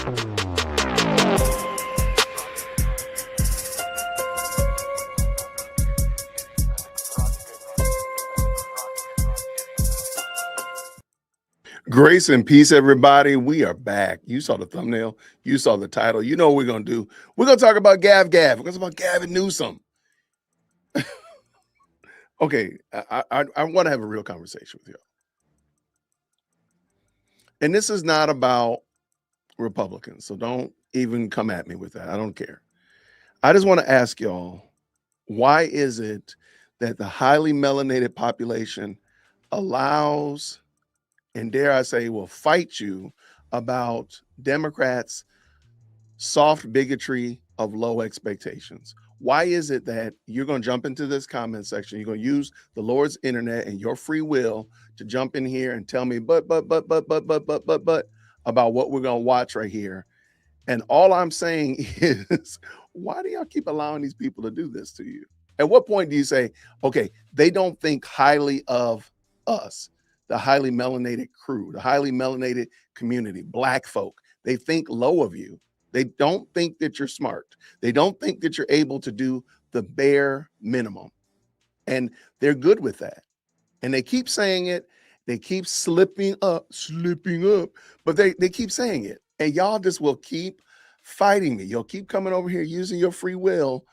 Grace and peace, everybody. We are back. You saw the thumbnail. You saw the title. You know what we're going to do. We're going to talk about Gav. We're going to talk about Gavin Newsome. Okay, I want to have a real conversation with you. And this is not about Republicans, so don't even come at me with that. I don't care. I just want to ask y'all, why is it that the highly melanated population allows, and dare I say, will fight you about Democrats' soft bigotry of low expectations? Why is it that you're going to jump into this comment section? You're going to use the Lord's internet and your free will to jump in here and tell me, but about what we're going to watch right here. And all I'm saying is, why do y'all keep allowing these people to do this to you? At what point do you say, okay, they don't think highly of us, the highly melanated crew, the highly melanated community, Black folk? They think low of you. They don't think that you're smart. They don't think that you're able to do the bare minimum. And they're good with that. And they keep saying it. They keep slipping up, but they keep saying it. And y'all just will keep fighting me. You'll keep coming over here using your free will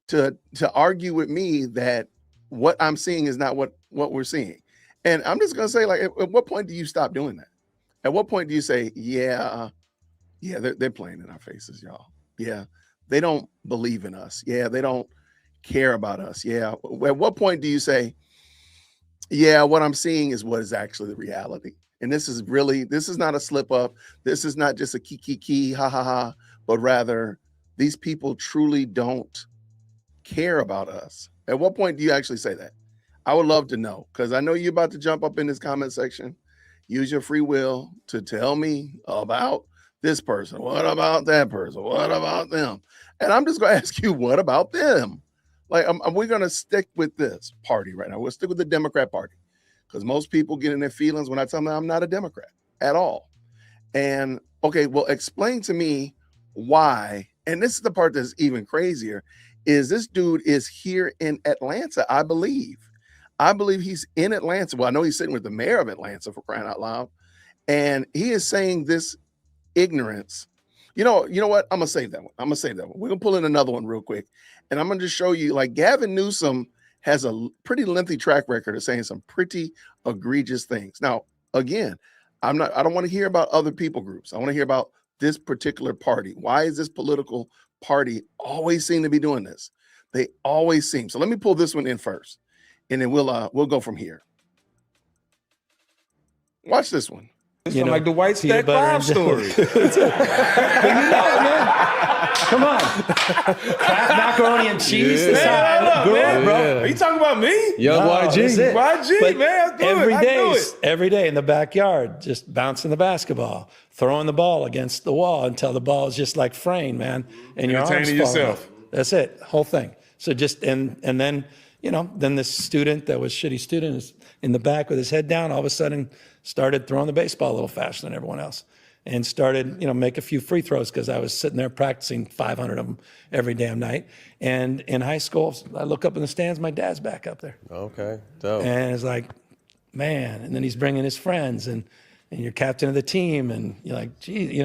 to argue with me that what I'm seeing is not what we're seeing. And I'm just going to say, like, at what point do you stop doing that? At what point do you say, yeah, they're playing in our faces, y'all. Yeah, they don't believe in us. Yeah, they don't care about us. Yeah. At what point do you say, yeah, what I'm seeing is what is actually the reality? And this is not a slip up. This is not just a kiki, ha ha ha, but rather these people truly don't care about us. At what point do you actually say that? I would love to know, because I know you're about to jump up in this comment section. Use your free will to tell me about this person. What about that person? What about them? And I'm just going to ask you, what about them? Like, we're going to stick with this party right now. We'll stick with the Democrat Party, because most people get in their feelings when I tell them I'm not a Democrat at all. And okay, well, explain to me why. And this is the part that's even crazier, is this dude is here in Atlanta, I believe. I believe he's in Atlanta. Well, I know he's sitting with the mayor of Atlanta, for crying out loud. And he is saying this ignorance. You know what? I'm going to save that one. We're going to pull in another one real quick. And I'm going to just show you, like, Gavin Newsome has a pretty lengthy track record of saying some pretty egregious things. Now, again, I don't want to hear about other people groups. I want to hear about this particular party. Why is this political party always seem to be doing this? They always seem. So let me pull this one in first, and then we'll go from here. Watch this one. It's like the White Stack 5 story. Come on. Kraft macaroni and cheese. Yeah, man, bro. Yeah. Are you talking about me? Young YG. YG, man. Every day in the backyard, just bouncing the basketball, throwing the ball against the wall until the ball is just like fraying, man. And your arms fall yourself. off. That's it. Whole thing. So just, and then, then this student that was shitty student is in the back with his head down, all of a sudden started throwing the baseball a little faster than everyone else, and started, make a few free throws, because I was sitting there practicing 500 of them every damn night. And in high school, I look up in the stands, my dad's back up there. Okay, dope. And it's like, man, and then he's bringing his friends, and you're captain of the team, and you're like, gee,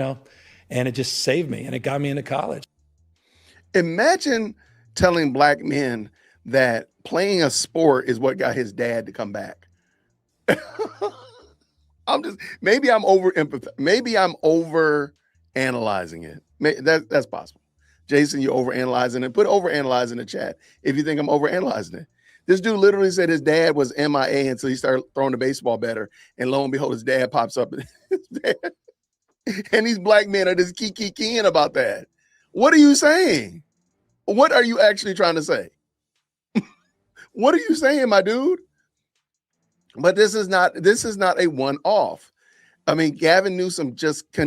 and it just saved me, and it got me into college. Imagine telling Black men that playing a sport is what got his dad to come back. Maybe I'm over analyzing it. That's possible. Jason, you're over analyzing it. Put over analyze in the chat if you think I'm over analyzing it. This dude literally said his dad was MIA until he started throwing the baseball better, and lo and behold, his dad pops up. And these Black men are just keying about that. What are you saying? What are you actually trying to say? What are you saying, my dude? But this is not a one-off. I mean, Gavin Newsome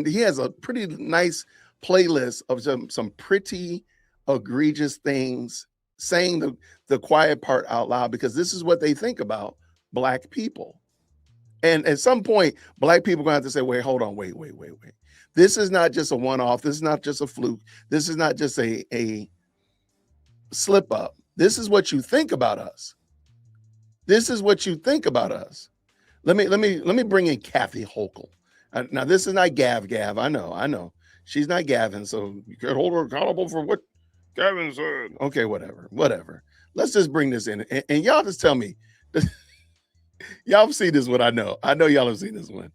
he has a pretty nice playlist of some pretty egregious things, saying the quiet part out loud, because this is what they think about Black people. And at some point, Black people are going to have to say, wait, hold on, wait. This is not just a one-off. This is not just a fluke. This is not just a slip up. This is what you think about us. This is what you think about us. Let me bring in Kathy Hochul. Now this is not Gav. I know. She's not Gavin, so you can't hold her accountable for what Gavin said. Okay, whatever. Let's just bring this in, and y'all just tell me. Y'all have seen this one. I know y'all have seen this one.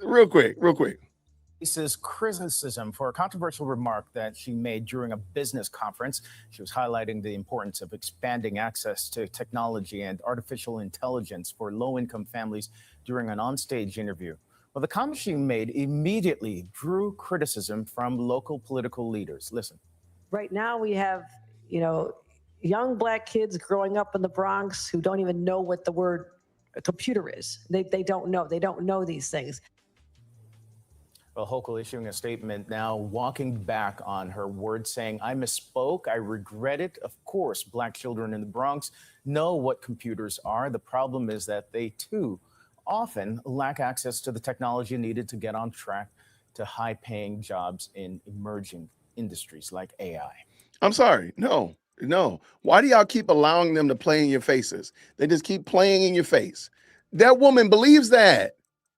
Real quick. Faces criticism for a controversial remark that she made during a business conference. She was highlighting the importance of expanding access to technology and artificial intelligence for low-income families during an onstage interview. Well, the comments she made immediately drew criticism from local political leaders. Listen. Right now we have, young Black kids growing up in the Bronx who don't even know what the word computer is. They don't know. They don't know these things. Well, Hochul issuing a statement now, walking back on her words, saying, "I misspoke. I regret it. Of course, Black children in the Bronx know what computers are. The problem is that they, too, often lack access to the technology needed to get on track to high-paying jobs in emerging industries like AI." I'm sorry. No. Why do y'all keep allowing them to play in your faces? They just keep playing in your face. That woman believes that.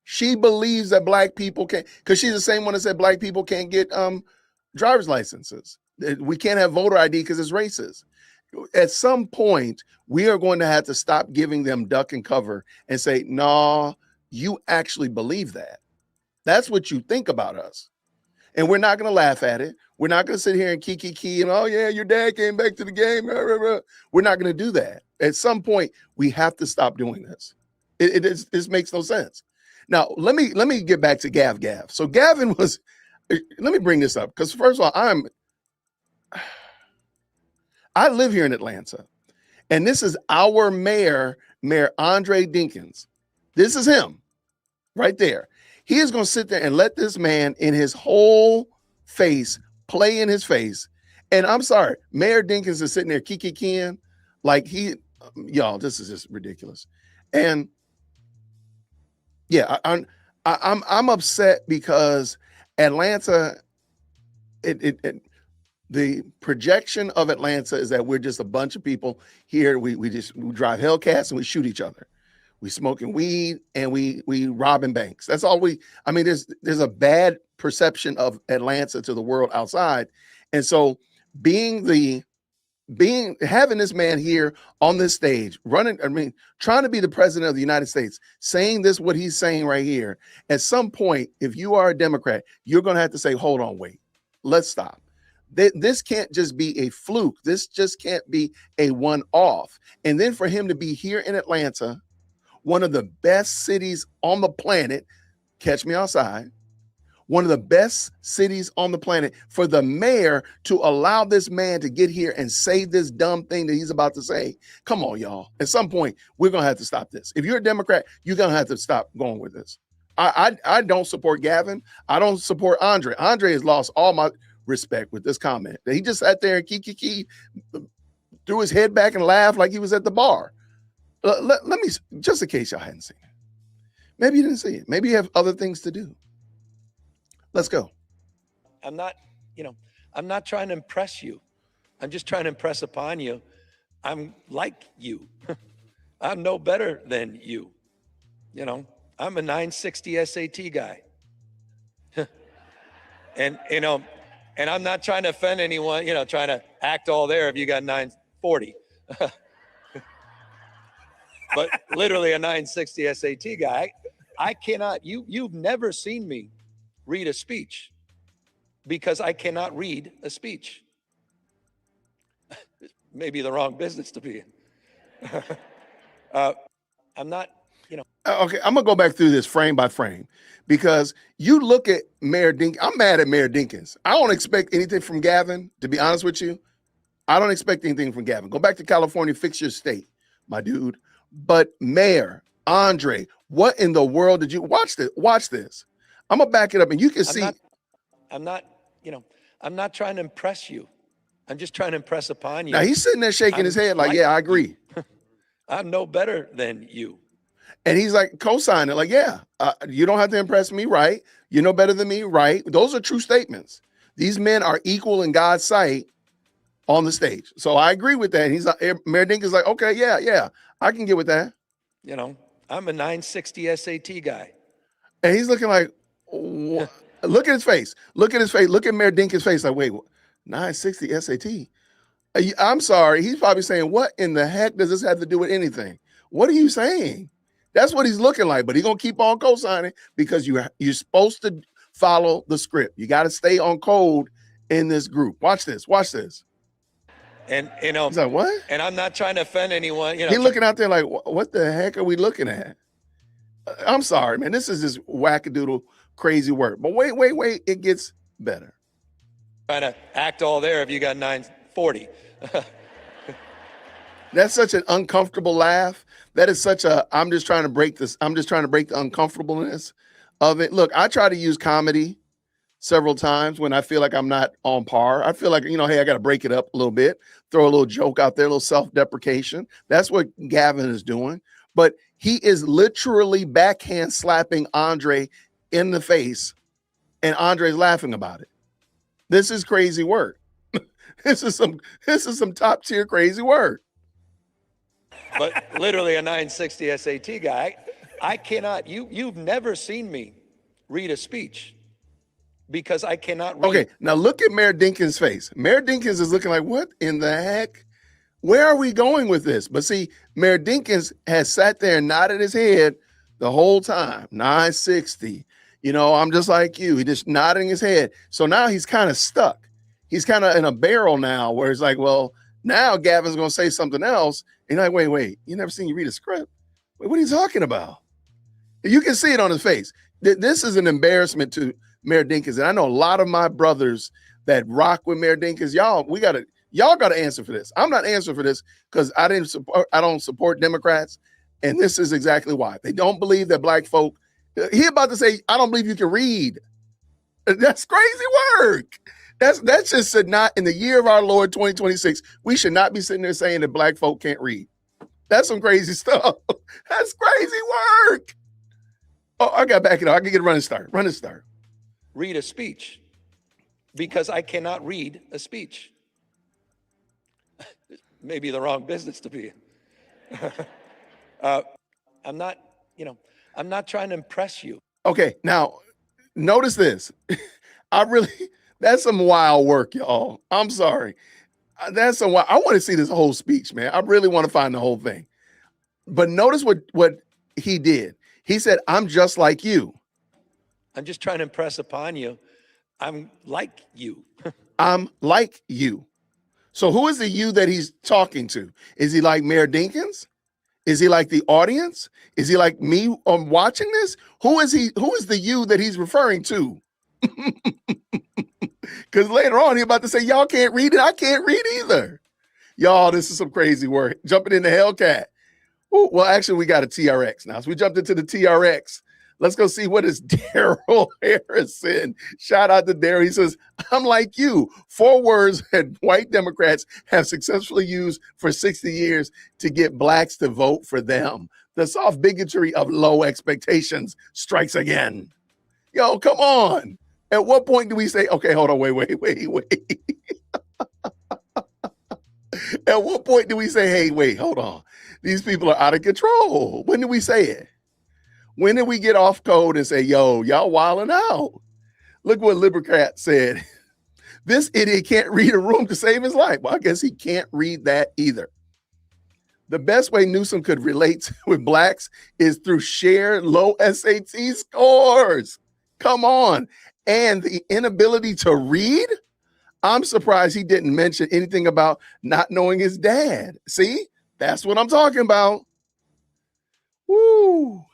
She believes that Black people can't, because she's the same one that said Black people can't get driver's licenses. We can't have voter ID because it's racist. At some point, we are going to have to stop giving them duck and cover and say, no, you actually believe that. That's what you think about us. And we're not going to laugh at it. We're not going to sit here and kiki and, oh, yeah, your dad came back to the game. We're not going to do that. At some point, we have to stop doing this. This makes no sense. Now, let me get back to Gav. So Gavin was, let me bring this up, because first of all, I live here in Atlanta, and this is our Mayor Andre Dinkins. This is him right there. He is going to sit there and let this man in his whole face play in his face. And I'm sorry, Mayor Dinkins is sitting there kikiing like y'all, this is just ridiculous. And yeah, I'm upset because Atlanta, the projection of Atlanta is that we're just a bunch of people here. We drive Hellcats and we shoot each other. We smoking weed and we robbing banks. That's all there's a bad perception of Atlanta to the world outside. And so having this man here on this stage, trying to be the president of the United States, saying what he's saying right here, at some point, if you are a Democrat, you're going to have to say, hold on, wait, let's stop. This can't just be a fluke. This just can't be a one-off. And then for him to be here in Atlanta, one of the best cities on the planet, catch me outside, one of the best cities on the planet, for the mayor to allow this man to get here and say this dumb thing that he's about to say. Come on, y'all. At some point, we're going to have to stop this. If you're a Democrat, you're going to have to stop going with this. I don't support Gavin. I don't support Andre. Andre has lost all my respect with this comment. He just sat there and kiki, threw his head back and laughed like he was at the bar. Let me, just in case y'all hadn't seen it. Maybe you didn't see it. Maybe you have other things to do. Let's go. I'm not trying to impress you. I'm just trying to impress upon you. I'm like you. I'm no better than you. I'm a 960 SAT guy. and I'm not trying to offend anyone, trying to act all there if you got 940. But literally a 960 SAT guy. I cannot, you've never seen me read a speech because I cannot read a speech. Maybe the wrong business to be in. I'm not, Okay, I'm going to go back through this frame by frame because you look at Mayor Dinkins. I'm mad at Mayor Dinkins. I don't expect anything from Gavin, to be honest with you. I don't expect anything from Gavin. Go back to California, fix your state, my dude. But Mayor Andre, what in the world did you watch this? I'm gonna back it up and you can see. I'm not trying to impress you. I'm just trying to impress upon you. Now he's sitting there shaking his head like, yeah, I agree. I'm no better than you. And he's like, co-sign it. Like, yeah, you don't have to impress me, right? You know better than me, right? Those are true statements. These men are equal in God's sight on the stage. So I agree with that. And he's like, Mayor Dinkins like, okay, yeah, I can get with that. You know, I'm a 960 SAT guy. And he's looking like, what? Look at his face. Look at his face. Look at Mayor Dinkins' face. Like, wait, 960 SAT? I'm sorry. He's probably saying, what in the heck does this have to do with anything? What are you saying? That's what he's looking like. But he's going to keep on co-signing because you're supposed to follow the script. You got to stay on code in this group. Watch this. Watch this. And, you know, he's like, what? And I'm not trying to offend anyone. You know, he's looking out there like, what the heck are we looking at? I'm sorry, man. This is just wackadoodle crazy work. But wait. It gets better. Trying to act all there if you got 940. That's such an uncomfortable laugh. That is such a, I'm just trying to break this. I'm just trying to break the uncomfortableness of it. Look, I try to use comedy several times when I feel like I'm not on par. I feel like, you know, hey, I got to break it up a little bit, throw a little joke out there, a little self-deprecation. That's what Gavin is doing. But he is literally backhand slapping Andre in the face, and Andre's laughing about it. This is crazy work. This is some top tier crazy work. But literally a 960 SAT guy. I cannot, you've never seen me read a speech because I cannot read. Okay, now look at Mayor Dinkins' face. Mayor Dinkins is looking like, what in the heck? Where are we going with this? But see, Mayor Dinkins has sat there and nodded his head the whole time. 960. You know, I'm just like you. He just nodding his head. So now he's kind of stuck. He's kind of in a barrel now where it's like, well, now Gavin's going to say something else. And you're like, wait, you never seen you read a script? Wait, what are you talking about? You can see it on his face. This is an embarrassment to Mayor Dinkins. And I know a lot of my brothers that rock with Mayor Dinkins. Y'all got to answer for this. I'm not answering for this because I don't support Democrats. And this is exactly why. They don't believe that black folk, he about to say, I don't believe you can read. That's crazy work. That's just not in the year of our Lord 2026. We should not be sitting there saying that black folk can't read. That's some crazy stuff. That's crazy work. Oh, I got back it up. I can get a running start. Read a speech because I cannot read a speech. Maybe the wrong business to be in. I'm not trying to impress you. Okay, now notice this. That's some wild work, y'all. I'm sorry. That's some wild. I want to see this whole speech, man. I really want to find the whole thing. But notice what he did. He said, I'm just like you. I'm just trying to impress upon you. I'm like you. I'm like you. So who is the you that he's talking to? Is he like Mayor Dinkins? Is he like the audience? Is he like me watching this? Who is he? Who is the you that he's referring to? Because later on, he's about to say, y'all can't read it. I can't read either. Y'all, this is some crazy work. Jumping into Hellcat. Ooh, well, actually, we got a TRX now. So we jumped into the TRX. Let's go see what is Daryl Harrison. Shout out to Daryl. He says, I'm like you. 4 words that white Democrats have successfully used for 60 years to get blacks to vote for them. The soft bigotry of low expectations strikes again. Yo, come on. At what point do we say, okay, hold on, wait. At what point do we say, hey, wait, hold on. These people are out of control. When do we say it? When did we get off code and say, yo, y'all wilding out? Look what Libercat said. This idiot can't read a room to save his life. Well, I guess he can't read that either. The best way Newsome could relate with blacks is through shared low SAT scores. Come on. And the inability to read? I'm surprised he didn't mention anything about not knowing his dad. See? That's what I'm talking about. Woo.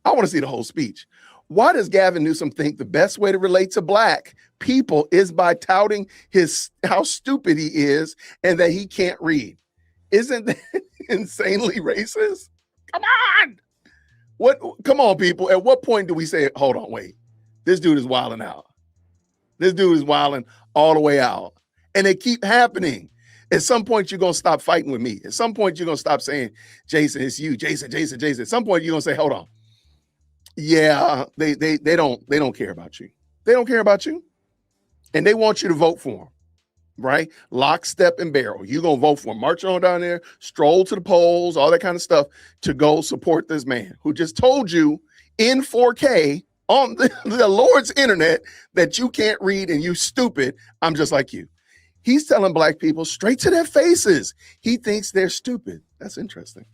I want to see the whole speech. Why does Gavin Newsome think the best way to relate to black people is by touting how stupid he is and that he can't read? Isn't that insanely racist? Come on. Come on, people. At what point do we say, hold on, wait, this dude is wilding out. This dude is wilding all the way out. And they keep happening. At some point, you're gonna stop fighting with me. At some point, you're gonna stop saying, Jason, it's you, Jason, Jason, Jason. At some point, you're gonna say, hold on. Yeah, they don't care about you. They don't care about you. And they want you to vote for them, right? Lock, step, and barrel. You're going to vote for them. March on down there, stroll to the polls, all that kind of stuff to go support this man who just told you in 4K on the Lord's internet that you can't read and you stupid. I'm just like you. He's telling black people straight to their faces. He thinks they're stupid. That's interesting.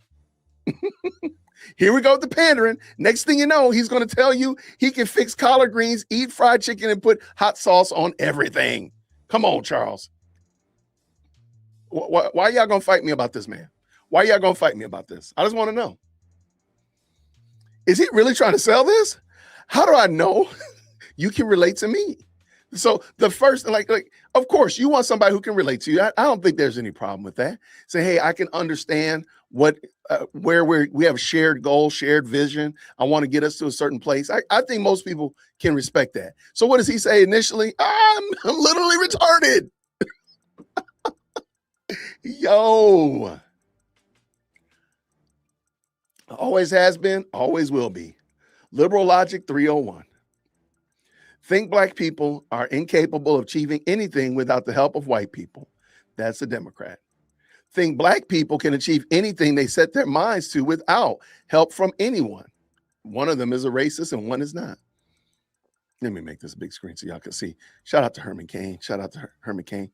Here we go with the pandering. Next thing you know, he's going to tell you he can fix collard greens, eat fried chicken, and put hot sauce on everything. Come on, Charles. Why y'all going to fight me about this, man? Why y'all going to fight me about this? I just want to know. Is he really trying to sell this? How do I know you can relate to me? So the first, like, of course, you want somebody who can relate to you. I don't think there's any problem with that. Say, hey, I can understand where we have shared goals, shared vision. I want to get us to a certain place. I think most people can respect that. So what does he say initially? I'm literally retarded. Yo. Always has been, always will be. Liberal logic 301. Think black people are incapable of achieving anything without the help of white people. That's a Democrat. Think black people can achieve anything they set their minds to without help from anyone. One of them is a racist and one is not. Let me make this a big screen so y'all can see. Shout out to Herman Cain. Shout out to Herman Cain.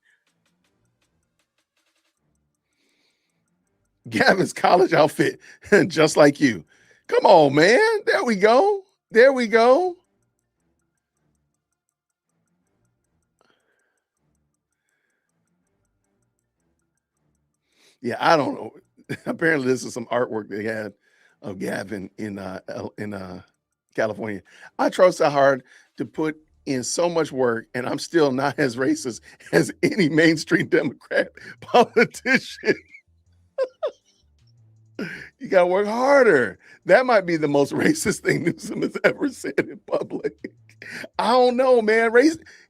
Gavin's college outfit, just like you. Come on, man. There we go. There we go. Yeah, I don't know. Apparently, this is some artwork they had of Gavin in California. I try so hard to put in so much work, and I'm still not as racist as any mainstream Democrat politician. You got to work harder. That might be the most racist thing Newsome has ever said in public. I don't know, man.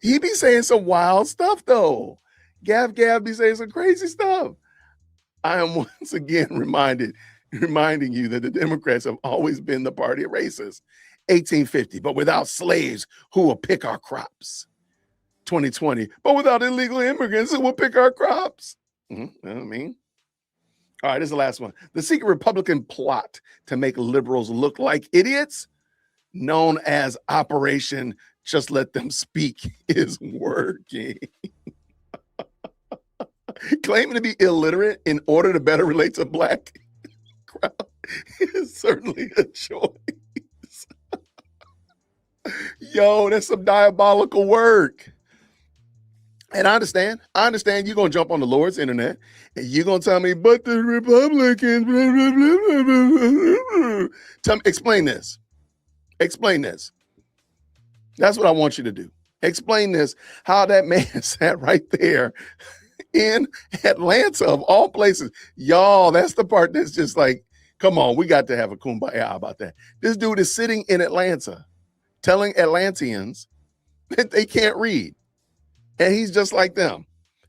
He be saying some wild stuff, though. Gav be saying some crazy stuff. I am once again reminding you that the Democrats have always been the party of racists. 1850, but without slaves, who will pick our crops? 2020, but without illegal immigrants, who will pick our crops? You know what I mean? All right, this is the last one. The secret Republican plot to make liberals look like idiots, known as Operation Just Let Them Speak, is working. Claiming to be illiterate in order to better relate to black crowd is certainly a choice. Yo, that's some diabolical work. And I understand you're going to jump on the Lord's internet and you're going to tell me, but the Republicans, blah, blah, blah, blah. Explain this. Explain this. That's what I want you to do. Explain this, how that man sat right there in Atlanta of all places. Y'all, that's the part that's just like, come on, we got to have a kumbaya about that. This dude is sitting in Atlanta telling Atlanteans that they can't read. And he's just like them.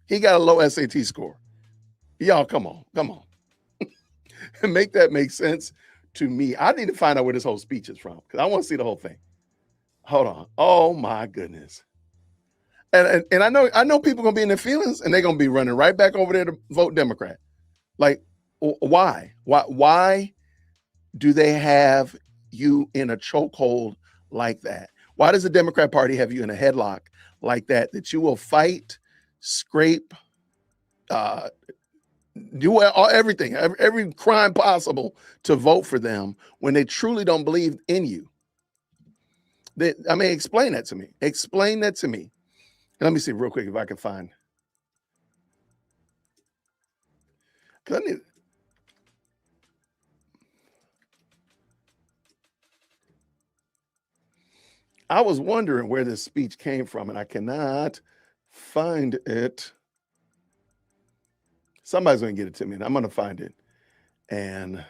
He got a low SAT score. Y'all, come on. Make that make sense to me. I need to find out where this whole speech is from because I want to see the whole thing. Hold on. Oh my goodness. And I know people gonna be in their feelings and they're gonna be running right back over there to vote Democrat. Like, why? Why do they have you in a chokehold like that? Why does the Democrat Party have you in a headlock like that you will fight, scrape, do everything, every crime possible to vote for them when they truly don't believe in you? Explain that to me. Explain that to me. And let me see real quick if I can find. I was wondering where this speech came from, and I cannot find it. Somebody's going to get it to me, and I'm going to find it. And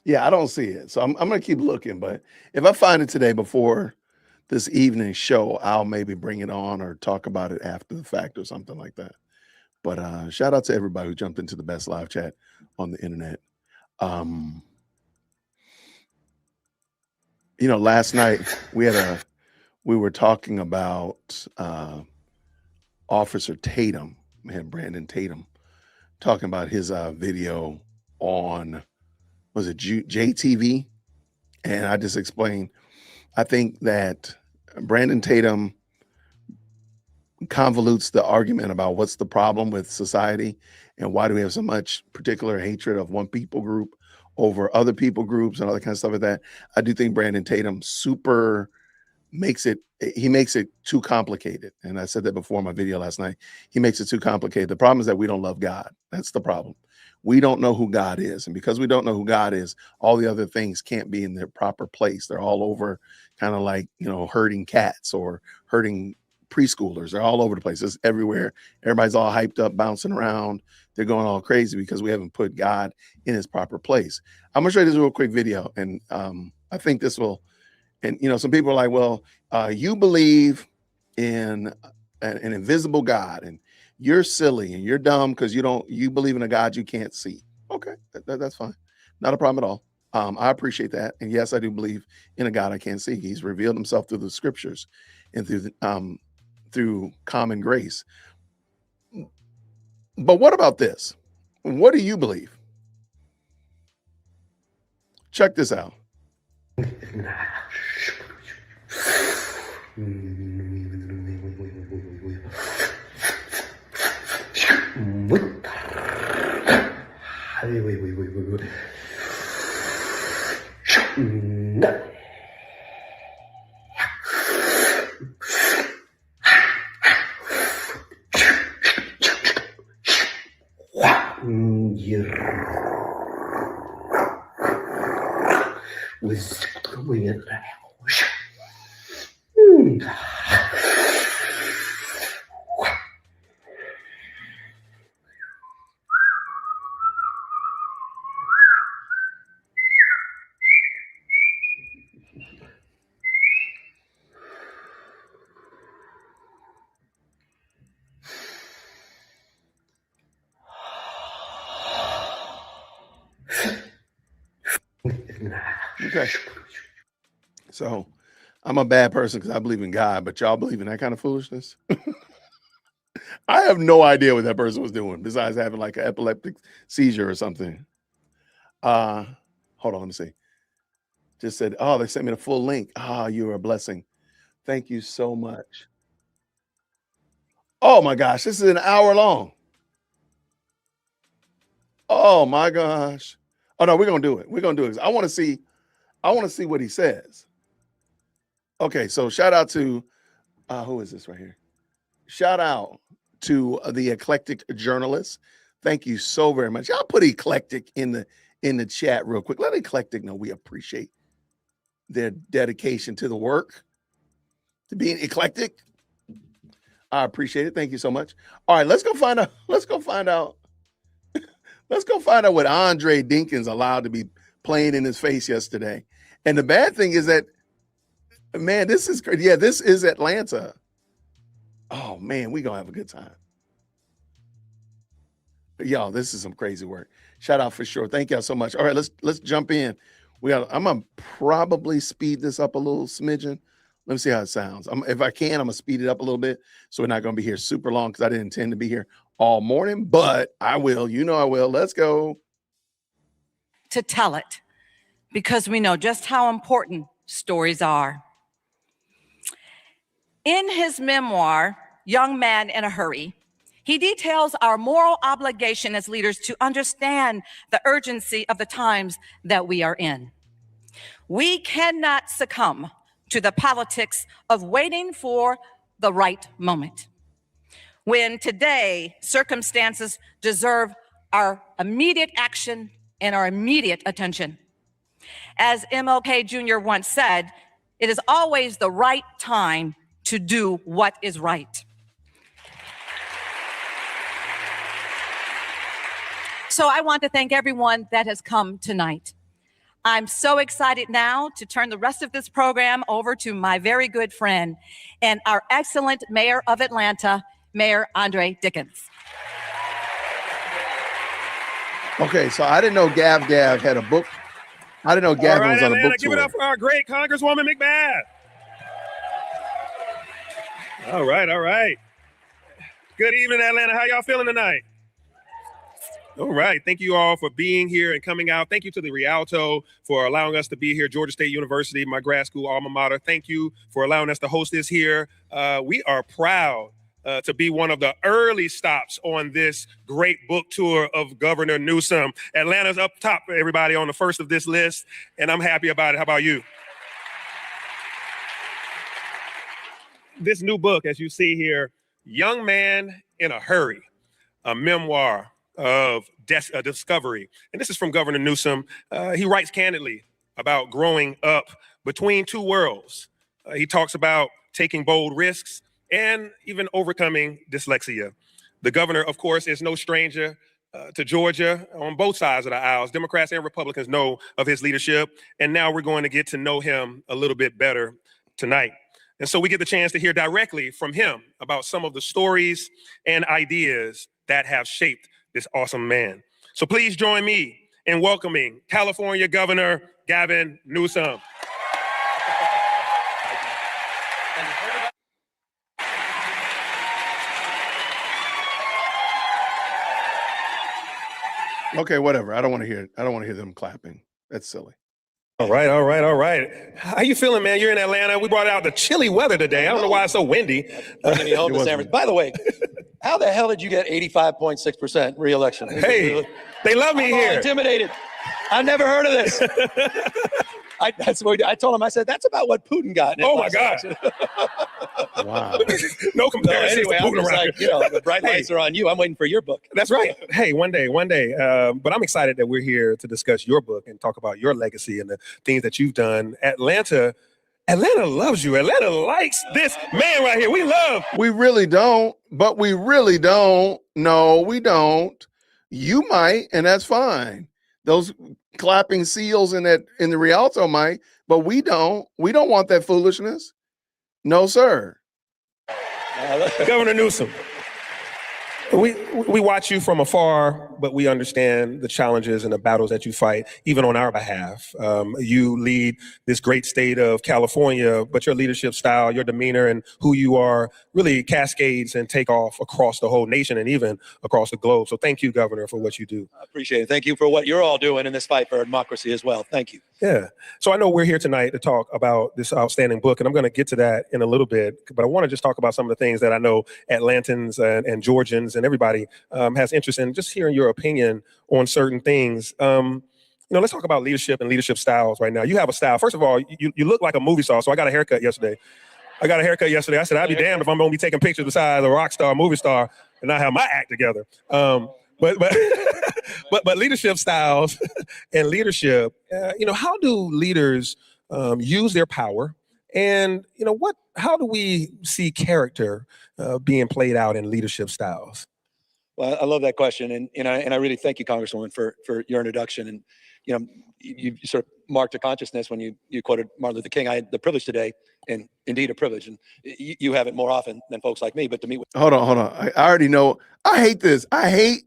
Yeah, I don't see it. So I'm going to keep looking. But if I find it today before this evening show, I'll maybe bring it on or talk about it after the fact or something like that. But shout out to everybody who jumped into the best live chat on the internet. Last night we were talking about Officer Tatum, Brandon Tatum, talking about his video on, was it JTV? And I just explained, I think that Brandon Tatum convolutes the argument about what's the problem with society and why do we have so much particular hatred of one people group over other people groups and all that kind of stuff like that. I do think Brandon Tatum makes it too complicated. And I said that before in my video last night. He makes it too complicated. The problem is that we don't love God. That's the problem. We don't know who God is. And because we don't know who God is, all the other things can't be in their proper place. They're all over, kind of like, herding cats or herding preschoolers. They're all over the place. It's everywhere. Everybody's all hyped up, bouncing around. They're going all crazy because we haven't put God in his proper place. I'm going to show you this real quick video. And I think this will, and some people are like, well, you believe in an invisible God and you're silly and you're dumb because you believe in a God you can't see. Okay, that's fine. Not a problem at all. I appreciate that. And yes, I do believe in a God I can't see. He's revealed himself through the scriptures and through common grace. But what about this? What do you believe? Check this out. Okay. So I'm a bad person because I believe in God, but y'all believe in that kind of foolishness? I have no idea what that person was doing besides having like an epileptic seizure or something. Hold on, let me see. Just said, oh, they sent me the full link. You are a blessing. Thank you so much. Oh my gosh, this is an hour long. Oh my gosh. Oh no, we're gonna do it. We're gonna do it. I want to see what he says. Okay, so shout out to who is this right here? Shout out to the eclectic journalist. Thank you so very much. Y'all put eclectic in the chat real quick. Let eclectic know we appreciate their dedication to the work, to being eclectic. I appreciate it. Thank you so much. All right, let's go find out. Let's go find out what Andre Dinkins allowed to be playing in his face yesterday. And the bad thing is that, man, this is crazy. Yeah, this is Atlanta. Oh man, we gonna have a good time. Y'all, this is some crazy work. Shout out for sure. Thank y'all so much. All right, let's jump in. I'm gonna probably speed this up a little smidgen. Let me see how it sounds. If I can, I'm gonna speed it up a little bit so we're not gonna be here super long because I didn't intend to be here all morning, but I will. I will. Let's go. To tell it because we know just how important stories are. In his memoir, Young Man in a Hurry, he details our moral obligation as leaders to understand the urgency of the times that we are in. We cannot succumb to the politics of waiting for the right moment. When today circumstances deserve our immediate action and our immediate attention. As MLK Jr. once said, it is always the right time to do what is right. So I want to thank everyone that has come tonight. I'm so excited now to turn the rest of this program over to my very good friend and our excellent mayor of Atlanta, Mayor Andre Dickens. Okay, so I didn't know Gav had a book. I didn't know Gavin was on a book tour. Give it up for our great Congresswoman McBath. All right. Good evening, Atlanta. How y'all feeling tonight? All right. Thank you all for being here and coming out. Thank you to the Rialto for allowing us to be here. Georgia State University, my grad school alma mater. Thank you for allowing us to host this here. We are proud to be one of the early stops on this great book tour of Governor Newsome. Atlanta's up top, everybody, on the first of this list, and I'm happy about it. How about you? This new book, as you see here, Young Man in a Hurry, a memoir of discovery. And this is from Governor Newsome. He writes candidly about growing up between two worlds. He talks about taking bold risks and even overcoming dyslexia. The governor, of course, is no stranger to Georgia on both sides of the aisles. Democrats and Republicans know of his leadership, and now we're going to get to know him a little bit better tonight. And so we get the chance to hear directly from him about some of the stories and ideas that have shaped this awesome man. So please join me in welcoming California Governor Gavin Newsome. Okay, whatever. I don't want to hear them clapping. That's silly. All right. How you feeling, man? You're in Atlanta. We brought out the chilly weather today. I don't know why it's so windy. Bringing me home to San Francisco. By the way, how the hell did you get 85.6% re-election? Hey, they love me here. Intimidated. I never heard of this. That's what I told him. I said, that's about what Putin got. Oh my God. Wow. No comparison. Anyway, I'm just like, the bright lights are on you. I'm waiting for your book. That's right. Hey, one day. But I'm excited that we're here to discuss your book and talk about your legacy and the things that you've done. Atlanta loves you. Atlanta likes this man right here. We really don't, but we really don't. No, we don't. You might, and that's fine. Those clapping seals in the Rialto might, but we don't. We don't want that foolishness. No, sir. Governor Newsome, we watch you from afar, but we understand the challenges and the battles that you fight, even on our behalf. You lead this great state of California, but your leadership style, your demeanor, and who you are really cascades and take off across the whole nation and even across the globe. So thank you, Governor, for what you do. I appreciate it. Thank you for what you're all doing in this fight for democracy as well. Thank you. Yeah. So I know we're here tonight to talk about this outstanding book, and I'm going to get to that in a little bit. But I want to just talk about some of the things that I know Atlantans and Georgians and everybody has interest in, just hearing your opinion on certain things. Let's talk about leadership and leadership styles right now. You have a style. First of all, you look like a movie star, so I got a haircut yesterday. I said, I'd be damned if I'm going to be taking pictures besides a rock star, movie star, and not have my act together. But leadership styles and leadership, how do leaders use their power? And, how do we see character being played out in leadership styles? Well, I love that question. And I really thank you, Congresswoman, for your introduction. And, you sort of marked a consciousness when you quoted Martin Luther King. I had the privilege today, and indeed a privilege, and you have it more often than folks like me, but to meet with. Hold on. I already know. I hate this. I hate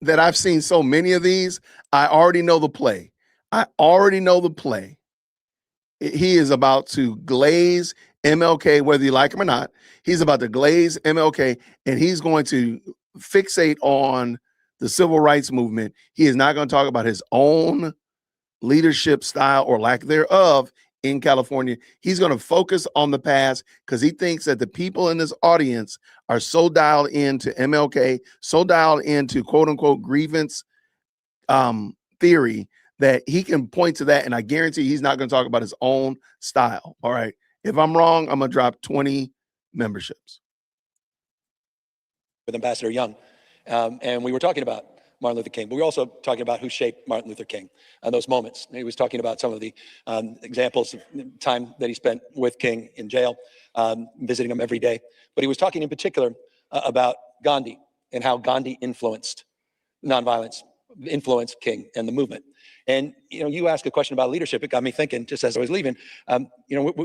that I've seen so many of these. I already know the play. He is about to glaze MLK, whether you like him or not. He's about to glaze MLK, and he's going to fixate on the civil rights movement. He is not going to talk about his own leadership style or lack thereof in California. He's going to focus on the past because he thinks that the people in this audience are so dialed into MLK, so dialed into quote unquote grievance theory that he can point to that. And I guarantee he's not going to talk about his own style. All right. If I'm wrong, I'm going to drop 20 memberships. With Ambassador Young. And we were talking about Martin Luther King, but we were also talking about who shaped Martin Luther King and those moments. He was talking about some of the examples of time that he spent with King in jail, visiting him every day. But he was talking in particular about Gandhi and how Gandhi influenced nonviolence, influenced King and the movement. And, you asked a question about leadership. It got me thinking just as I was leaving.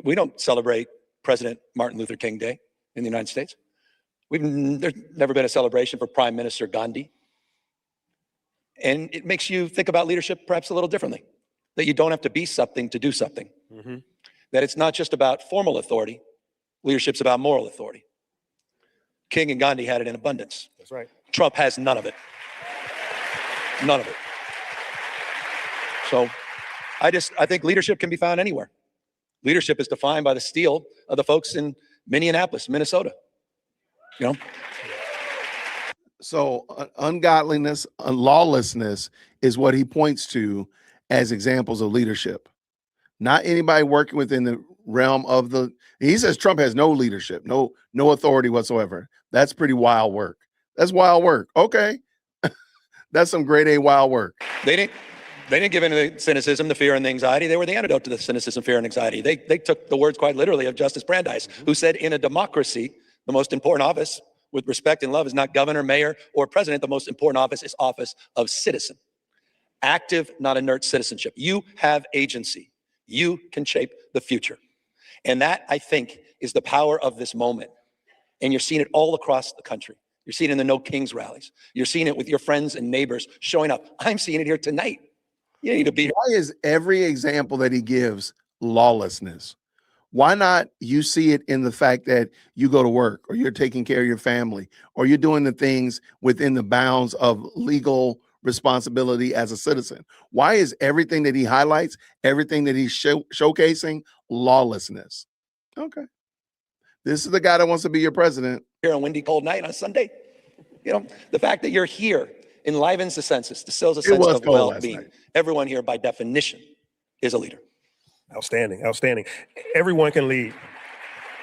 We don't celebrate President Martin Luther King Day in the United States. There's never been a celebration for Prime Minister Gandhi. And it makes you think about leadership perhaps a little differently, that you don't have to be something to do something, that it's not just about formal authority. Leadership's about moral authority. King and Gandhi had it in abundance. That's right. Trump has none of it. None of it. So I think leadership can be found anywhere. Leadership is defined by the steel of the folks in Minneapolis, Minnesota. So ungodliness, lawlessness is what he points to as examples of leadership. Not anybody working within the realm of he says Trump has no leadership, no authority whatsoever. That's pretty wild work. That's wild work. Okay. That's some grade A wild work. They didn't give in to the cynicism, the fear, and the anxiety. They were the antidote to the cynicism, fear, and anxiety. They took the words quite literally of Justice Brandeis, who said, in a democracy, the most important office with respect and love is not governor, mayor, or president. The most important office is office of citizen. Active, not inert citizenship. You have agency. You can shape the future. And that, I think, is the power of this moment. And you're seeing it all across the country. You're seeing it in the No Kings rallies. You're seeing it with your friends and neighbors showing up. I'm seeing it here tonight. You need to be here. Why is every example that he gives lawlessness? Why not you see it in the fact that you go to work, or you're taking care of your family, or you're doing the things within the bounds of legal responsibility as a citizen? Why is everything that he highlights, everything that he's showcasing, lawlessness? Okay. This is the guy that wants to be your president. Here on windy, cold night on a Sunday. The fact that you're here enlivens the senses, distills a sense of well-being. Everyone here, by definition, is a leader. Outstanding, outstanding. Everyone can lead,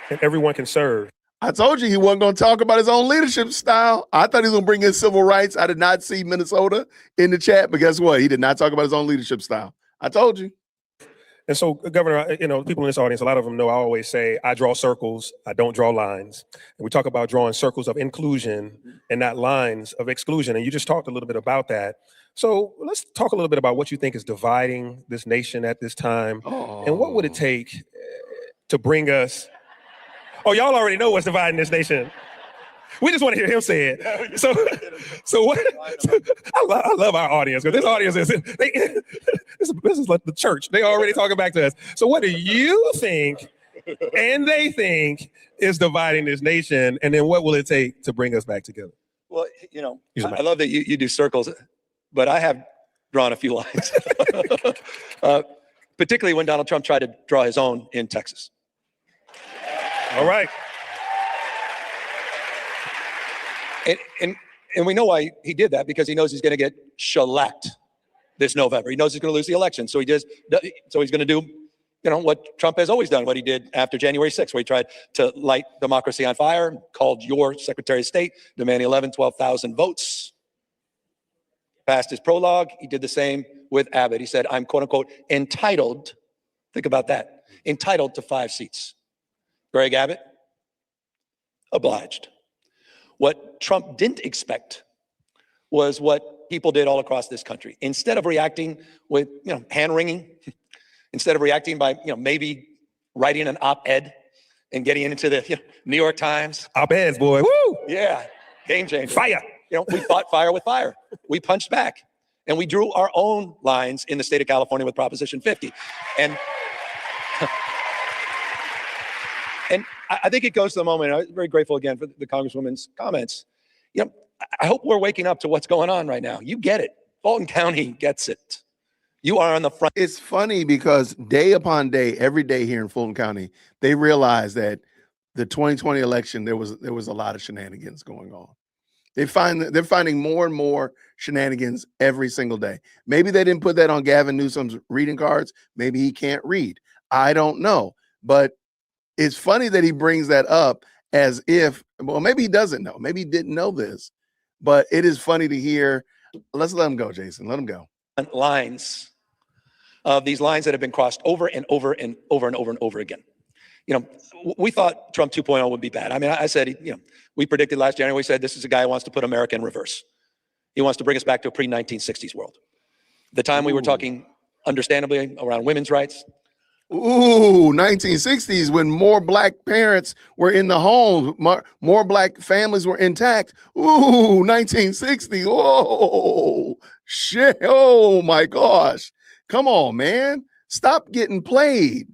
and everyone can serve. I told you he wasn't going to talk about his own leadership style. I thought he was going to bring in civil rights. I did not see Minnesota in the chat, but guess what? He did not talk about his own leadership style. I told you. And so, Governor, people in this audience, a lot of them know I always say, I draw circles, I don't draw lines. And we talk about drawing circles of inclusion and not lines of exclusion. And you just talked a little bit about that. So let's talk a little bit about what you think is dividing this nation at this time. And what would it take to bring us? Oh, y'all already know what's dividing this nation. We just want to hear him say it. So what? I love our audience, because this audience is this is like the church. They already talking back to us. So what do you think, and they think, is dividing this nation, and then what will it take to bring us back together? Well, I love that you do circles, but I have drawn a few lines, particularly when Donald Trump tried to draw his own in Texas. All right. And we know why he did that, because he knows he's going to get shellacked this November. He knows he's going to lose the election. So he's going to do, what Trump has always done, what he did after January 6th, where he tried to light democracy on fire, called your Secretary of State, demanding 12,000 votes. Passed his prologue. He did the same with Abbott. He said, I'm quote unquote entitled. Think about that. Entitled to 5 seats. Greg Abbott, obliged. What Trump didn't expect was what people did all across this country. Instead of reacting with, hand wringing, instead of reacting by, maybe writing an op-ed and getting into the New York Times. Op-eds, boy. Woo! Yeah, game changer. Fire. We fought fire with fire. We punched back, and we drew our own lines in the state of California with Proposition 50. And I think it goes to the moment. I'm very grateful again for the Congresswoman's comments. I hope we're waking up to what's going on right now. You get it. Fulton County gets it. You are on the front. It's funny because day upon day, every day here in Fulton County, they realize that the 2020 election, there was a lot of shenanigans going on. They're finding more and more shenanigans every single day. Maybe they didn't put that on Gavin Newsom's reading cards. Maybe he can't read. I don't know. But it's funny that he brings that up as if, well, maybe he doesn't know. Maybe he didn't know this. But it is funny to hear. Let's let him go, Jason. Let him go. Lines of these lines that have been crossed over and over and over and over and over again. We thought Trump 2.0 would be bad. I mean, I said, we predicted last January, we said this is a guy who wants to put America in reverse. He wants to bring us back to a pre-1960s world. The time we were talking, understandably, around women's rights. Ooh, 1960s, when more black parents were in the home, more black families were intact. Ooh, 1960. Whoa, shit. Oh my gosh. Come on, man. Stop getting played.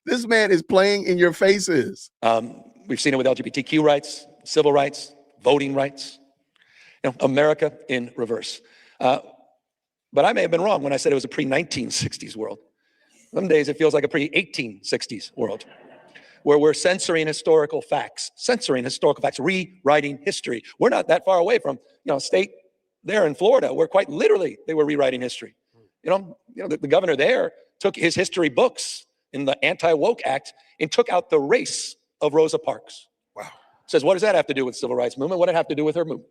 This man is playing in your faces. We've seen it with LGBTQ rights, civil rights, voting rights. America in reverse. But I may have been wrong when I said it was a pre-1960s world. Some days it feels like a pre-1860s world, where we're censoring historical facts, rewriting history. We're not that far away from, state there in Florida, where quite literally they were rewriting history. The governor there took his history books in the Anti-Woke Act and took out the race of Rosa Parks. Wow. Says, what does that have to do with the civil rights movement? What did it have to do with her movement?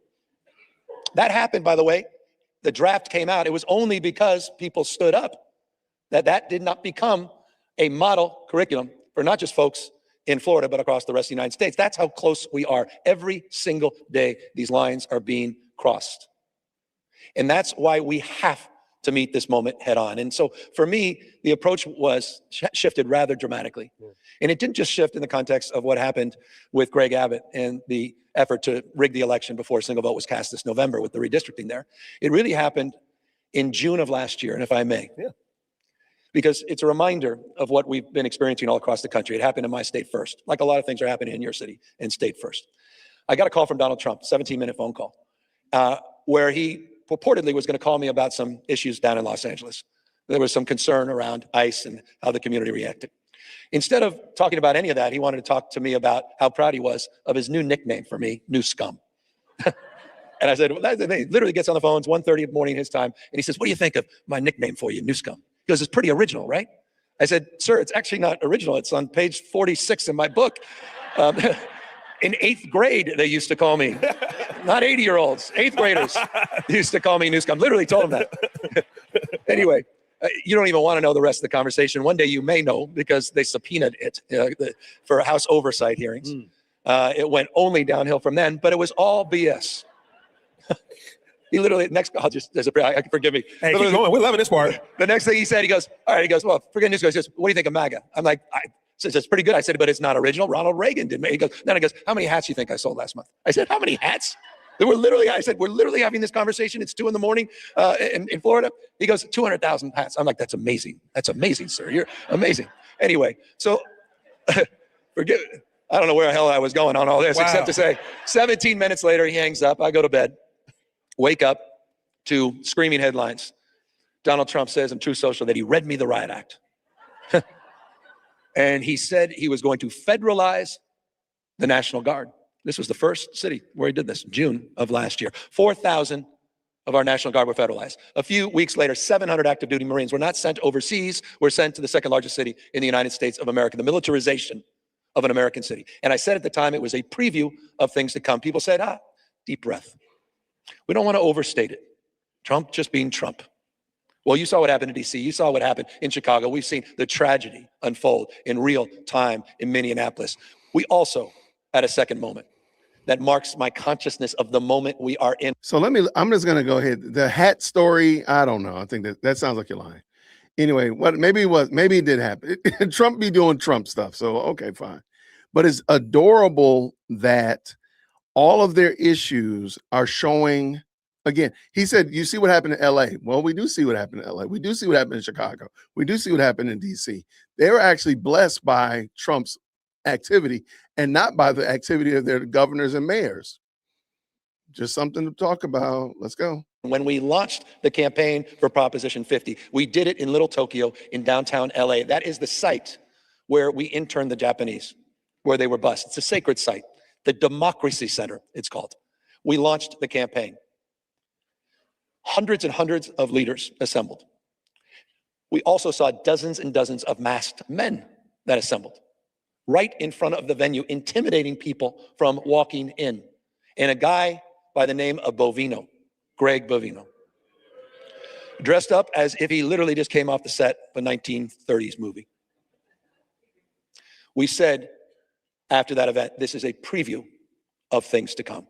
That happened, by the way. The draft came out. It was only because people stood up that did not become a model curriculum for not just folks in Florida, but across the rest of the United States. That's how close we are. Every single day, these lines are being crossed. And that's why we have to meet this moment head on. And so for me, the approach was shifted rather dramatically. Yeah. And it didn't just shift in the context of what happened with Greg Abbott and the effort to rig the election before a single vote was cast this November with the redistricting there. It really happened in June of last year, and if I may. Yeah. Because it's a reminder of what we've been experiencing all across the country. It happened in my state first, like a lot of things are happening in your city and state first. I got a call from Donald Trump, 17-minute phone call, where he purportedly was going to call me about some issues down in Los Angeles. There was some concern around ICE and how the community reacted. Instead of talking about any of that, he wanted to talk to me about how proud he was of his new nickname for me, New Scum. And I said, well, that's the thing. He literally gets on the phone, it's 1:30 in the morning his time, and he says, what do you think of my nickname for you, New Scum? He goes, it's pretty original, right? I said, sir, it's actually not original. It's on page 46 in my book. In 8th grade, they used to call me, not 80-year-olds, 8th graders used to call me New Scum. Literally told them that. Anyway, you don't even want to know the rest of the conversation. One day you may know because they subpoenaed it for House oversight hearings. It went only downhill from then, but it was all BS. He literally, forgive me. Hey, keep going. We're loving this part. The next thing he said, he goes, all right, he goes, well, forget news. He goes, what do you think of MAGA? I'm like, says it's pretty good. I said, but it's not original. Ronald Reagan did. He goes, then he goes, how many hats do you think I sold last month? I said, how many hats? We're literally having this conversation. It's 2 in the morning in Florida. He goes, 200,000 hats. I'm like, that's amazing. That's amazing, sir. You're amazing. Anyway, so I don't know where the hell I was going on all this, except to say 17 minutes later, he hangs up. I go to bed, wake up to screaming headlines. Donald Trump says in Truth Social that he read me the riot act. And he said he was going to federalize the National Guard. This was the first city where he did this, June of last year. 4,000 of our National Guard were federalized. A few weeks later, 700 active duty Marines were not sent overseas, were sent to the second largest city in the United States of America, the militarization of an American city. And I said at the time it was a preview of things to come. People said, deep breath. We don't want to overstate it. Trump just being Trump. Well, you saw what happened in DC. You saw what happened in Chicago. We've seen the tragedy unfold in real time in Minneapolis. We also had a second moment that marks my consciousness of the moment we are in. So I'm just going to go ahead. The hat story, I don't know. I think that sounds like you're lying. Anyway, maybe it did happen. Trump be doing Trump stuff. So, okay, fine. But it's adorable that all of their issues are showing. Again, he said, you see what happened in LA. Well, we do see what happened in LA. We do see what happened in Chicago. We do see what happened in DC. They were actually blessed by Trump's activity and not by the activity of their governors and mayors. Just something to talk about. Let's go. When we launched the campaign for Proposition 50, we did it in Little Tokyo in downtown LA. That is the site where we interned the Japanese, where they were bused. It's a sacred site, the Democracy Center, it's called. We launched the campaign. Hundreds and hundreds of leaders assembled. We also saw dozens and dozens of masked men that assembled right in front of the venue, intimidating people from walking in. And a guy by the name of Bovino, Greg Bovino, dressed up as if he literally just came off the set of a 1930s movie. We said after that event, this is a preview of things to come.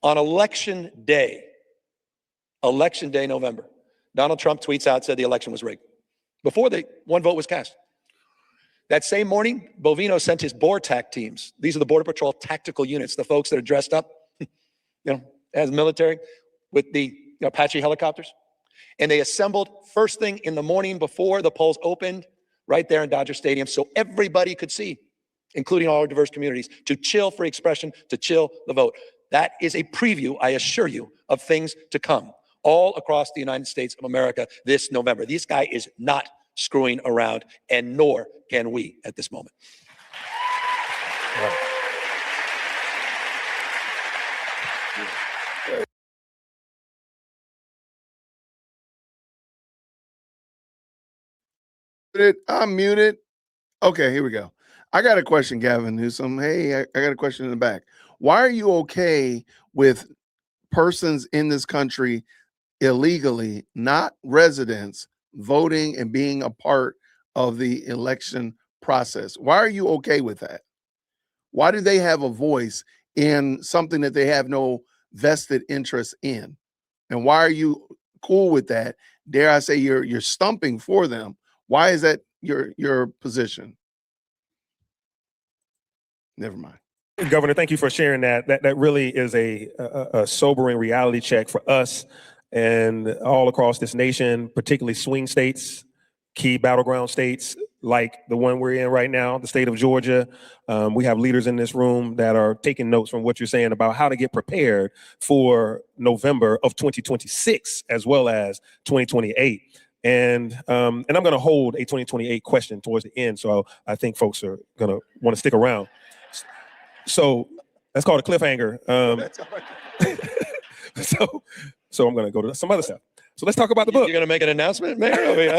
On election day, November, Donald Trump tweets out, said the election was rigged before one vote was cast. That same morning, Bovino sent his BORTAC teams. These are the Border Patrol tactical units, the folks that are dressed up, as military with the Apache helicopters. And they assembled first thing in the morning before the polls opened right there in Dodger Stadium so everybody could see, including all our diverse communities, to chill free expression, to chill the vote. That is a preview, I assure you, of things to come all across the United States of America this November. This guy is not screwing around, and nor can we at this moment. I'm muted. Okay, here we go. I got a question, Gavin Newsome. Hey, I got a question in the back. Why are you okay with persons in this country illegally, not residents, voting and being a part of the election process? Why are you okay with that? Why do they have a voice in something that they have no vested interest in? And why are you cool with that? Dare I say you're stumping for them? Why is that your position? Never mind. Governor, thank you for sharing that. That really is a sobering reality check for us and all across this nation, particularly swing states, key battleground states like the one we're in right now, the state of Georgia. We have leaders in this room that are taking notes from what you're saying about how to get prepared for November of 2026 as well as 2028. And I'm going to hold a 2028 question towards the end, so I think folks are going to want to stick around. So that's called a cliffhanger. So I'm going to go to some other stuff. So let's talk about the book. You're going to make an announcement, Mayor? I mean,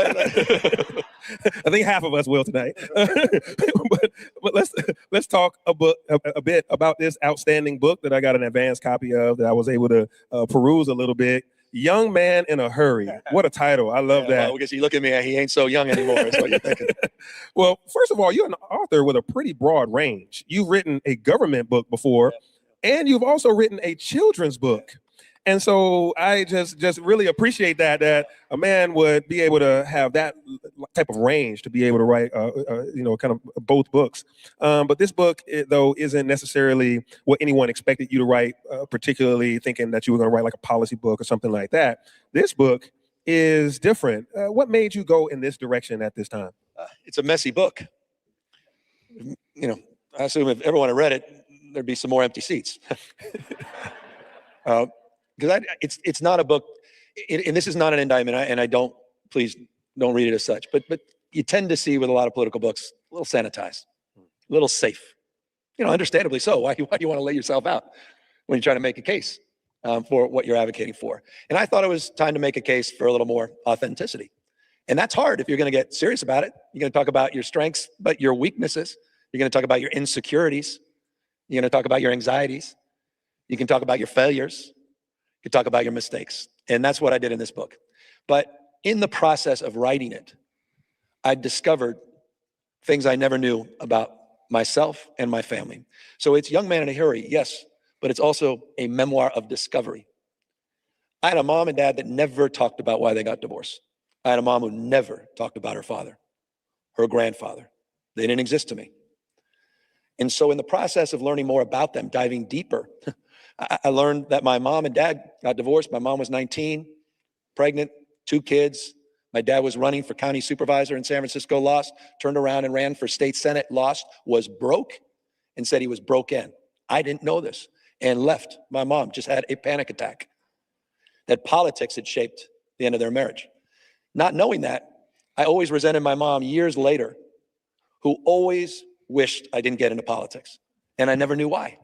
I think half of us will tonight. but let's talk a bit about this outstanding book that I got an advance copy of that I was able to peruse a little bit. Young Man in a Hurry. What a title. I love that. Well, because you look at me, he ain't so young anymore. That's what you're thinking. Well, first of all, you're an author with a pretty broad range. You've written a government book before, and you've also written a children's book. And so I just really appreciate that a man would be able to have that type of range to be able to write, kind of both books. But this book, though, isn't necessarily what anyone expected you to write, particularly thinking that you were going to write like a policy book or something like that. This book is different. What made you go in this direction at this time? It's a messy book. I assume if everyone had read it, there'd be some more empty seats. Because it's not a book, and this is not an indictment, and please don't read it as such, but you tend to see with a lot of political books, a little sanitized, a little safe, understandably so. Why do you want to lay yourself out when you're trying to make a case for what you're advocating for? And I thought it was time to make a case for a little more authenticity. And that's hard if you're going to get serious about it. You're going to talk about your strengths, but your weaknesses. You're going to talk about your insecurities. You're going to talk about your anxieties. You can talk about your failures. You talk about your mistakes. And that's what I did in this book. But in the process of writing it, I discovered things I never knew about myself and my family. So it's Young Man in a Hurry, yes, but it's also a memoir of discovery. I had a mom and dad that never talked about why they got divorced. I had a mom who never talked about her father, her grandfather. They didn't exist to me. And so in the process of learning more about them, diving deeper, I learned that my mom and dad got divorced. My mom was 19, pregnant, 2 kids. My dad was running for county supervisor in San Francisco, lost, turned around and ran for state senate, lost, was broke, and said he was broke in. I didn't know this and left. My mom just had a panic attack. That politics had shaped the end of their marriage. Not knowing that, I always resented my mom years later, who always wished I didn't get into politics. And I never knew why.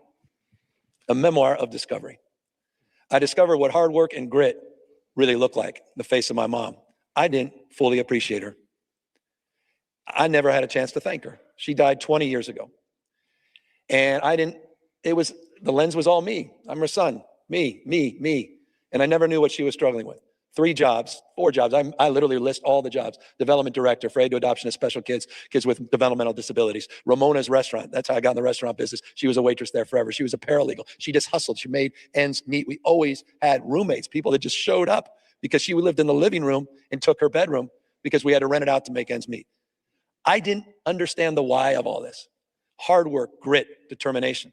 A memoir of discovery. I discovered what hard work and grit really look like in the face of my mom. I didn't fully appreciate her. I never had a chance to thank her. She died 20 years ago. And the lens was all me. I'm her son, me. And I never knew what she was struggling with. 3 jobs, 4 jobs. I literally list all the jobs. Development director for aid to adoption of special kids with developmental disabilities. Ramona's restaurant. That's how I got in the restaurant business. She was a waitress there forever. She was a paralegal. She just hustled. She made ends meet. We always had roommates, people that just showed up because she lived in the living room and took her bedroom because we had to rent it out to make ends meet. I didn't understand the why of all this. Hard work, grit, determination.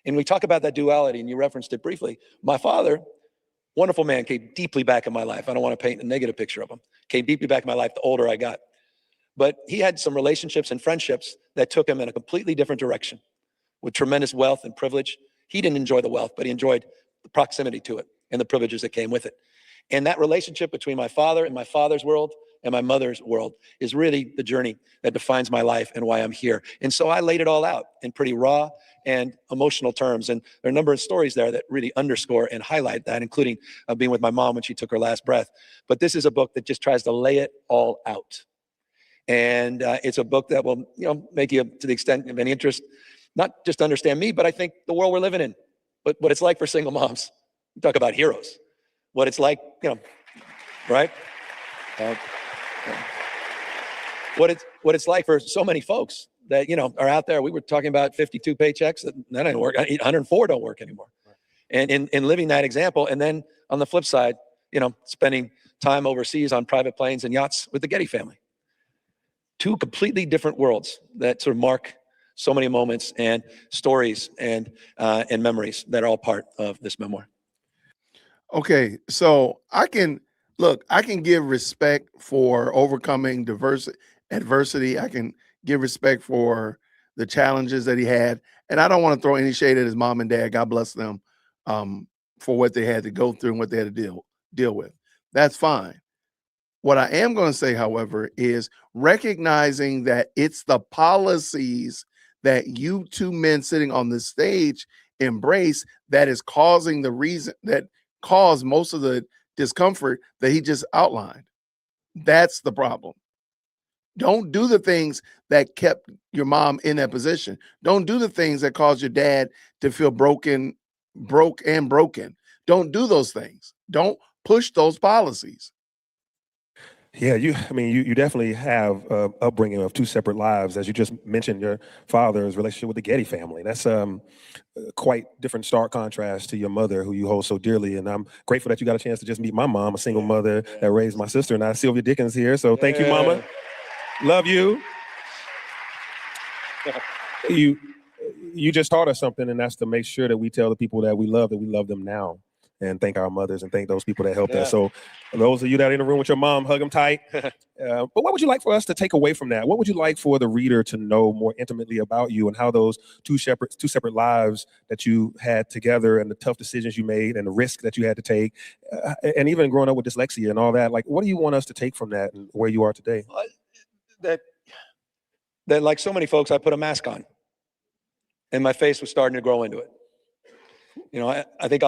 And we talk about that duality, and you referenced it briefly. My father, wonderful man, came deeply back in my life. I don't want to paint a negative picture of him. Came deeply back in my life the older I got. But he had some relationships and friendships that took him in a completely different direction with tremendous wealth and privilege. He didn't enjoy the wealth, but he enjoyed the proximity to it and the privileges that came with it. And that relationship between my father and my father's world and my mother's world is really the journey that defines my life and why I'm here. And so I laid it all out in pretty raw and emotional terms. And there are a number of stories there that really underscore and highlight that, including being with my mom when she took her last breath. But this is a book that just tries to lay it all out. And it's a book that will, make you, to the extent of any interest, not just understand me, but I think the world we're living in, but what it's like for single moms. We talk about heroes. What it's like, right? What it's like for so many folks that, are out there. We were talking about 52 paychecks. That didn't work. 104 don't work anymore. And in living that example, and then on the flip side, spending time overseas on private planes and yachts with the Getty family. Two completely different worlds that sort of mark so many moments and stories and memories that are all part of this memoir. Okay, so I can give respect for overcoming adversity. I can give respect for the challenges that he had. And I don't want to throw any shade at his mom and dad. God bless them for what they had to go through and what they had to deal with. That's fine. What I am going to say, however, is recognizing that it's the policies that you two men sitting on the stage embrace that is causing the reason that caused most of the discomfort that he just outlined. That's the problem. Don't do the things that kept your mom in that position. Don't do the things that caused your dad to feel broke and broken. Don't do those things. Don't push those policies. Yeah, you definitely have upbringing of two separate lives. As you just mentioned, your father's relationship with the Getty family. That's quite different, stark contrast to your mother, who you hold so dearly. And I'm grateful that you got a chance to just meet my mom, a single mother that raised my sister and I, Sylvia Dickens here. So thank you, Mama. Love you. You just taught us something, and that's to make sure that we tell the people that we love them now. And thank our mothers and thank those people that helped us. So those of you that are in the room with your mom, hug them tight. But what would you like for us to take away from that? What would you like for the reader to know more intimately about you and how those two separate lives that you had together and the tough decisions you made and the risk that you had to take, and even growing up with dyslexia and all that, like, what do you want us to take from that and where you are today? That like so many folks, I put a mask on and my face was starting to grow into it. I think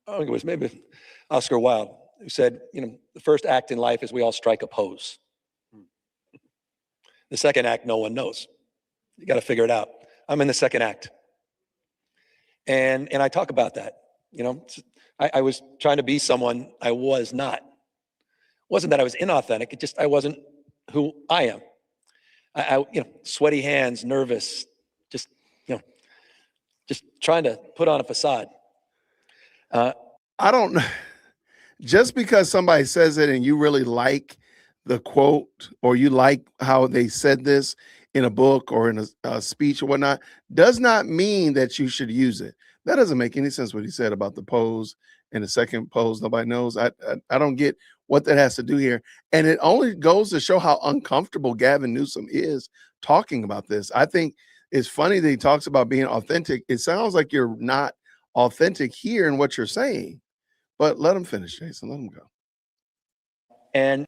I think it was maybe Oscar Wilde who said, the first act in life is we all strike a pose. The second act, no one knows. You got to figure it out. I'm in the second act. And I talk about that. I was trying to be someone I was not. It wasn't that I was inauthentic. It just, I wasn't who I am. I sweaty hands, nervous, just trying to put on a facade. I don't know. Just because somebody says it and you really like the quote or you like how they said this in a book or in a speech or whatnot, does not mean that you should use it. That doesn't make any sense what he said about the pose and the second pose nobody knows. I don't get what that has to do here. And it only goes to show how uncomfortable Gavin Newsome is talking about this. I think it's funny that he talks about being authentic. It sounds like you're not authentic here in what you're saying, but let him finish, Jason. Let him go. And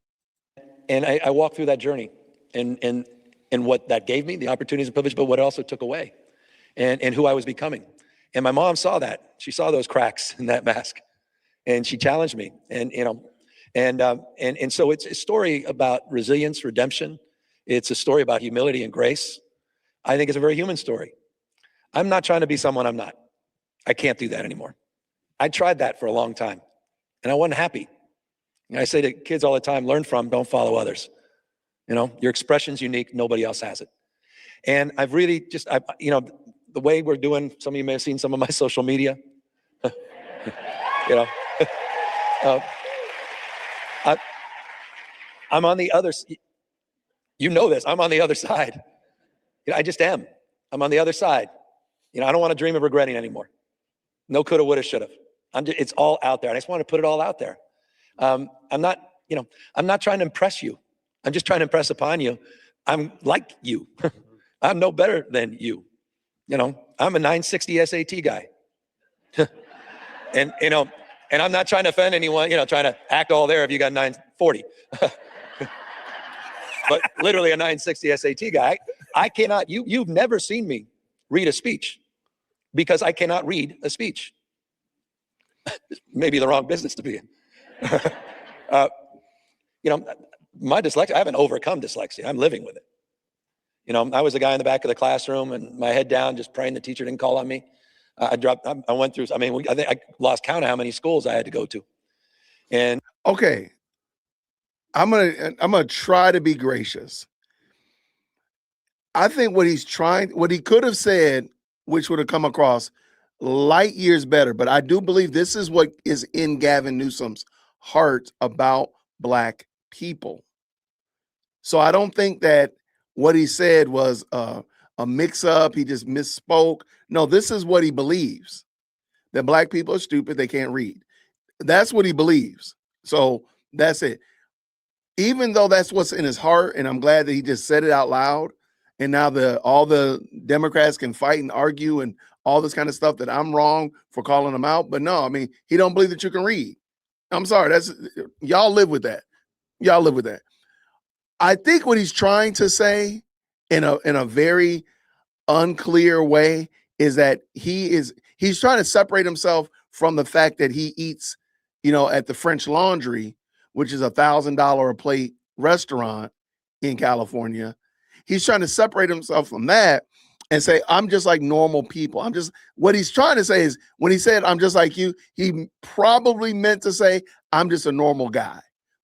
I walked through that journey and what that gave me, the opportunities and privilege, but what it also took away and who I was becoming. And my mom saw that. She saw those cracks in that mask and she challenged me. And so it's a story about resilience, redemption. It's a story about humility and grace. I think it's a very human story. I'm not trying to be someone I'm not. I can't do that anymore. I tried that for a long time and I wasn't happy. I say to kids all the time, learn from, don't follow others. Your expression's unique, nobody else has it. And I've really just, the way we're doing, some of you may have seen some of my social media. I, I'm on the other, you know this, I'm on the other side. I just am. I'm on the other side. I don't want to dream of regretting anymore. No coulda, woulda, shoulda. It's all out there. And I just want to put it all out there. I'm not trying to impress you. I'm just trying to impress upon you. I'm like you. I'm no better than you. I'm a 960 SAT guy. and I'm not trying to offend anyone, trying to act all there if you got 940. But literally a 960 SAT guy. I cannot, you've never seen me read a speech because I cannot read a speech. Maybe the wrong business to be in. My dyslexia, I haven't overcome dyslexia. I'm living with it. I was the guy in the back of the classroom and my head down, just praying the teacher didn't call on me. I went through, I think I lost count of how many schools I had to go to. And okay, I'm gonna try to be gracious. I think what he could have said, which would have come across light years better, but I do believe this is what is in Gavin Newsome's heart about Black people. So I don't think that what he said was a mix-up. He just misspoke. No, this is what he believes, that Black people are stupid. They can't read. That's what he believes. So that's it. Even though that's what's in his heart, and I'm glad that he just said it out loud, and now all the Democrats can fight and argue and all this kind of stuff that I'm wrong for calling him out. But no, he don't believe that you can read. I'm sorry. Y'all live with that. Y'all live with that. I think what he's trying to say in a very unclear way is that he's trying to separate himself from the fact that he eats, at the French Laundry, which is $1,000 a plate restaurant in California. He's trying to separate himself from that and say, I'm just like normal people. What he's trying to say is, when he said, I'm just like you, he probably meant to say, I'm just a normal guy.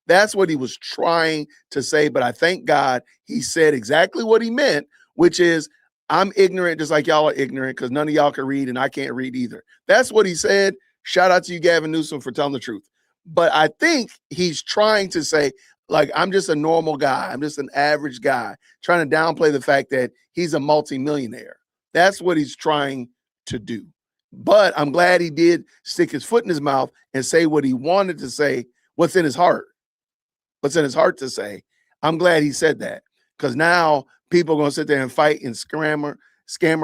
That's what he was trying to say. But I thank God he said exactly what he meant, which is, I'm ignorant just like y'all are ignorant because none of y'all can read and I can't read either. That's what he said. Shout out to you, Gavin Newsom, for telling the truth. But I think he's trying to say, like, I'm just a normal guy. I'm just an average guy, trying to downplay the fact that he's a multimillionaire. That's what he's trying to do. But I'm glad he did stick his foot in his mouth and say what he wanted to say, what's in his heart. What's in his heart to say. I'm glad he said that, because now people are going to sit there and fight and scammer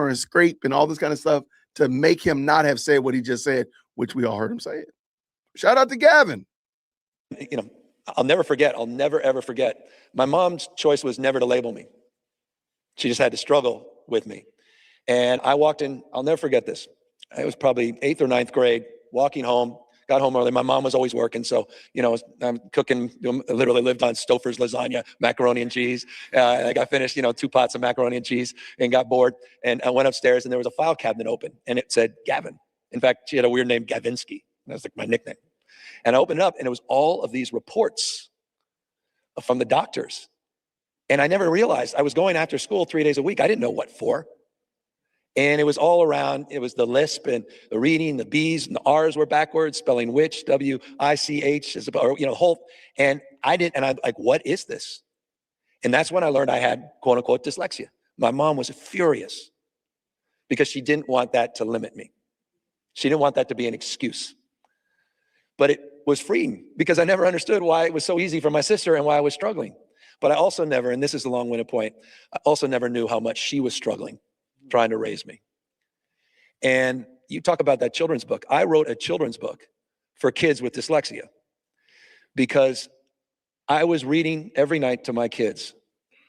and scrape and all this kind of stuff to make him not have said what he just said, which we all heard him say it. Shout out to Gavin. I'll never forget. I'll never, ever forget. My mom's choice was never to label me. She just had to struggle with me. And I walked in, I'll never forget this. I was probably 8th or 9th grade, walking home, got home early. My mom was always working. So, I'm cooking, literally lived on Stouffer's lasagna, macaroni and cheese. I got finished, 2 pots of macaroni and cheese and got bored. And I went upstairs and there was a file cabinet open and it said Gavin. In fact, she had a weird name, Gavinsky. That's like my nickname. And I opened it up and it was all of these reports from the doctors. And I never realized I was going after school 3 days a week. I didn't know what for. And it was all around. It was the lisp and the reading, the B's and the R's were backwards, spelling which, W-I-C-H, whole. And I'm like, what is this? And that's when I learned I had, quote unquote, dyslexia. My mom was furious because she didn't want that to limit me. She didn't want that to be an excuse. But it was freeing because I never understood why it was so easy for my sister and why I was struggling. But I also never, and this is the long-winded point, I also never knew how much she was struggling trying to raise me. And you talk about that children's book. I wrote a children's book for kids with dyslexia because I was reading every night to my kids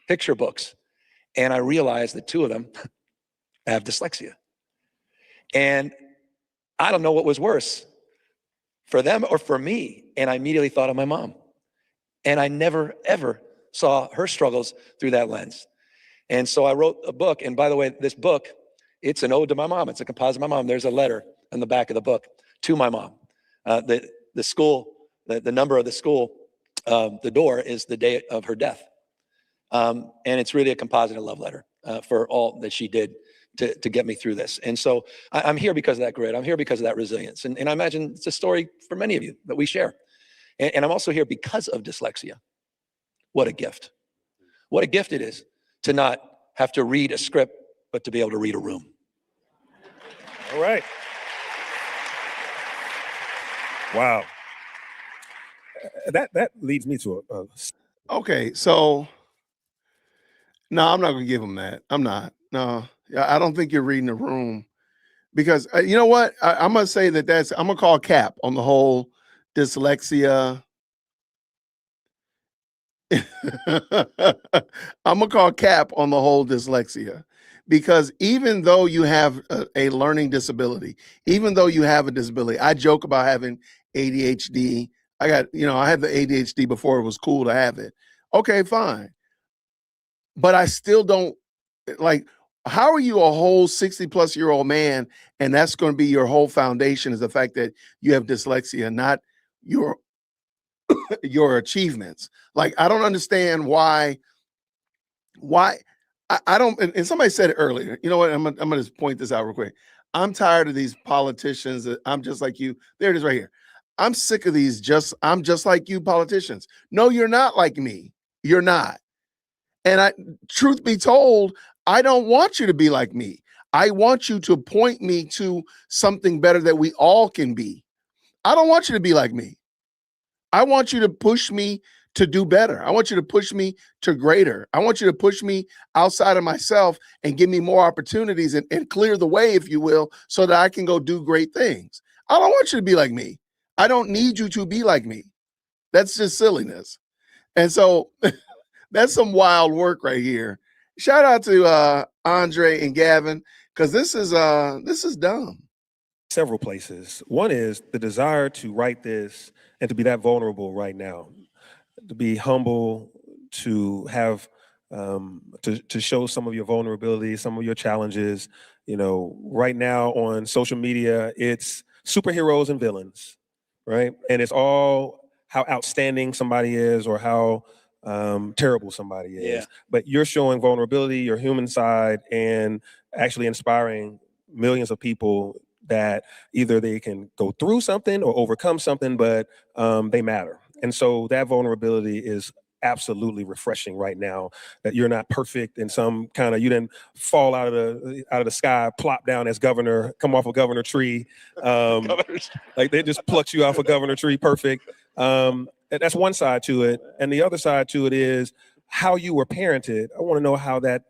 picture books, and I realized that 2 of them have dyslexia. And I don't know what was worse, for them or for me. And I immediately thought of my mom. And I never, ever saw her struggles through that lens. And so I wrote a book. And by the way, this book, it's an ode to my mom. It's a composite of my mom. There's a letter in the back of the book to my mom. The school, the number of the school, the door is the day of her death. And it's really a composite love letter for all that she did to get me through this. And so I'm here because of that grit. I'm here because of that resilience. And I imagine it's a story for many of you that we share. And I'm also here because of dyslexia. What a gift. What a gift it is to not have to read a script, but to be able to read a room. All right. Wow. That leads me to a Okay, so no, I'm not gonna give him that. I'm not. No, I don't think you're reading the room because you know what? I'm gonna say I'm gonna call cap on the whole dyslexia. I'm gonna call cap on the whole dyslexia because even though you have a learning disability, even though you have a disability, I joke about having ADHD. I had the ADHD before it was cool to have it. Okay, fine. But I still don't like, how are you a whole 60-plus-year-old man and that's going to be your whole foundation is the fact that you have dyslexia, not your your achievements. Like, I don't understand why I don't, and somebody said it earlier. You know what? I'm gonna just point this out real quick. I'm tired of these politicians that I'm just like you. There it is right here. I'm sick of these I'm just like you politicians. No, you're not like me. You're not. And truth be told, I don't want you to be like me. I want you to point me to something better that we all can be. I don't want you to be like me. I want you to push me to do better. I want you to push me to greater. I want you to push me outside of myself and give me more opportunities and clear the way, if you will, so that I can go do great things. I don't want you to be like me. I don't need you to be like me. That's just silliness. And so that's some wild work right here. Shout out to Andre and Gavin, because this is dumb. several places. One is the desire to write this and to be that vulnerable right now, to be humble, to have to show some of your vulnerability, some of your challenges. You know, right now on social media, it's superheroes and villains, right? And it's all how outstanding somebody is or how terrible somebody is. Yeah. But you're showing vulnerability, your human side, and actually inspiring millions of people that either they can go through something or overcome something, but they matter. And so that vulnerability is absolutely refreshing right now, that you're not perfect in some kind of, you didn't fall out of the sky, plop down as governor, come off a governor tree. Like they just plucked you off a governor tree, perfect. That's one side to it. And the other side to it is how you were parented. I want to know how that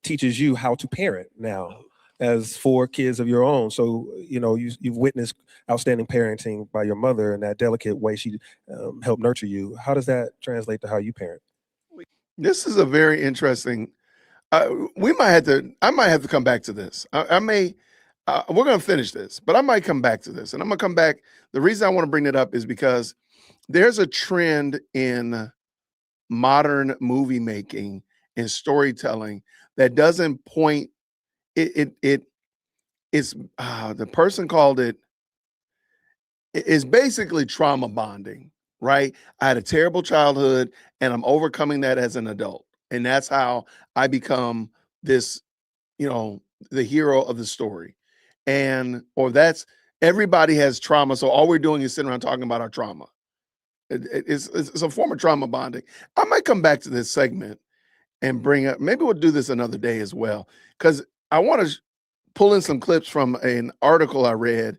teaches you how to parent now as 4 kids of your own. So, you know, you've witnessed outstanding parenting by your mother and that delicate way she helped nurture you. How does that translate to how you parent? This is a very interesting. I might have to come back to this. I may. We're going to finish this, but I might come back to this, and I'm going to come back. The reason I want to bring it up is because there's a trend in modern movie making and storytelling that doesn't point. It's the person called it. It's basically trauma bonding, right? I had a terrible childhood, and I'm overcoming that as an adult, and that's how I become this, the hero of the story. Or that's everybody has trauma. So all we're doing is sitting around talking about our trauma. It's a form of trauma bonding. I might come back to this segment and bring up, maybe we'll do this another day as well, because I want to pull in some clips from an article I read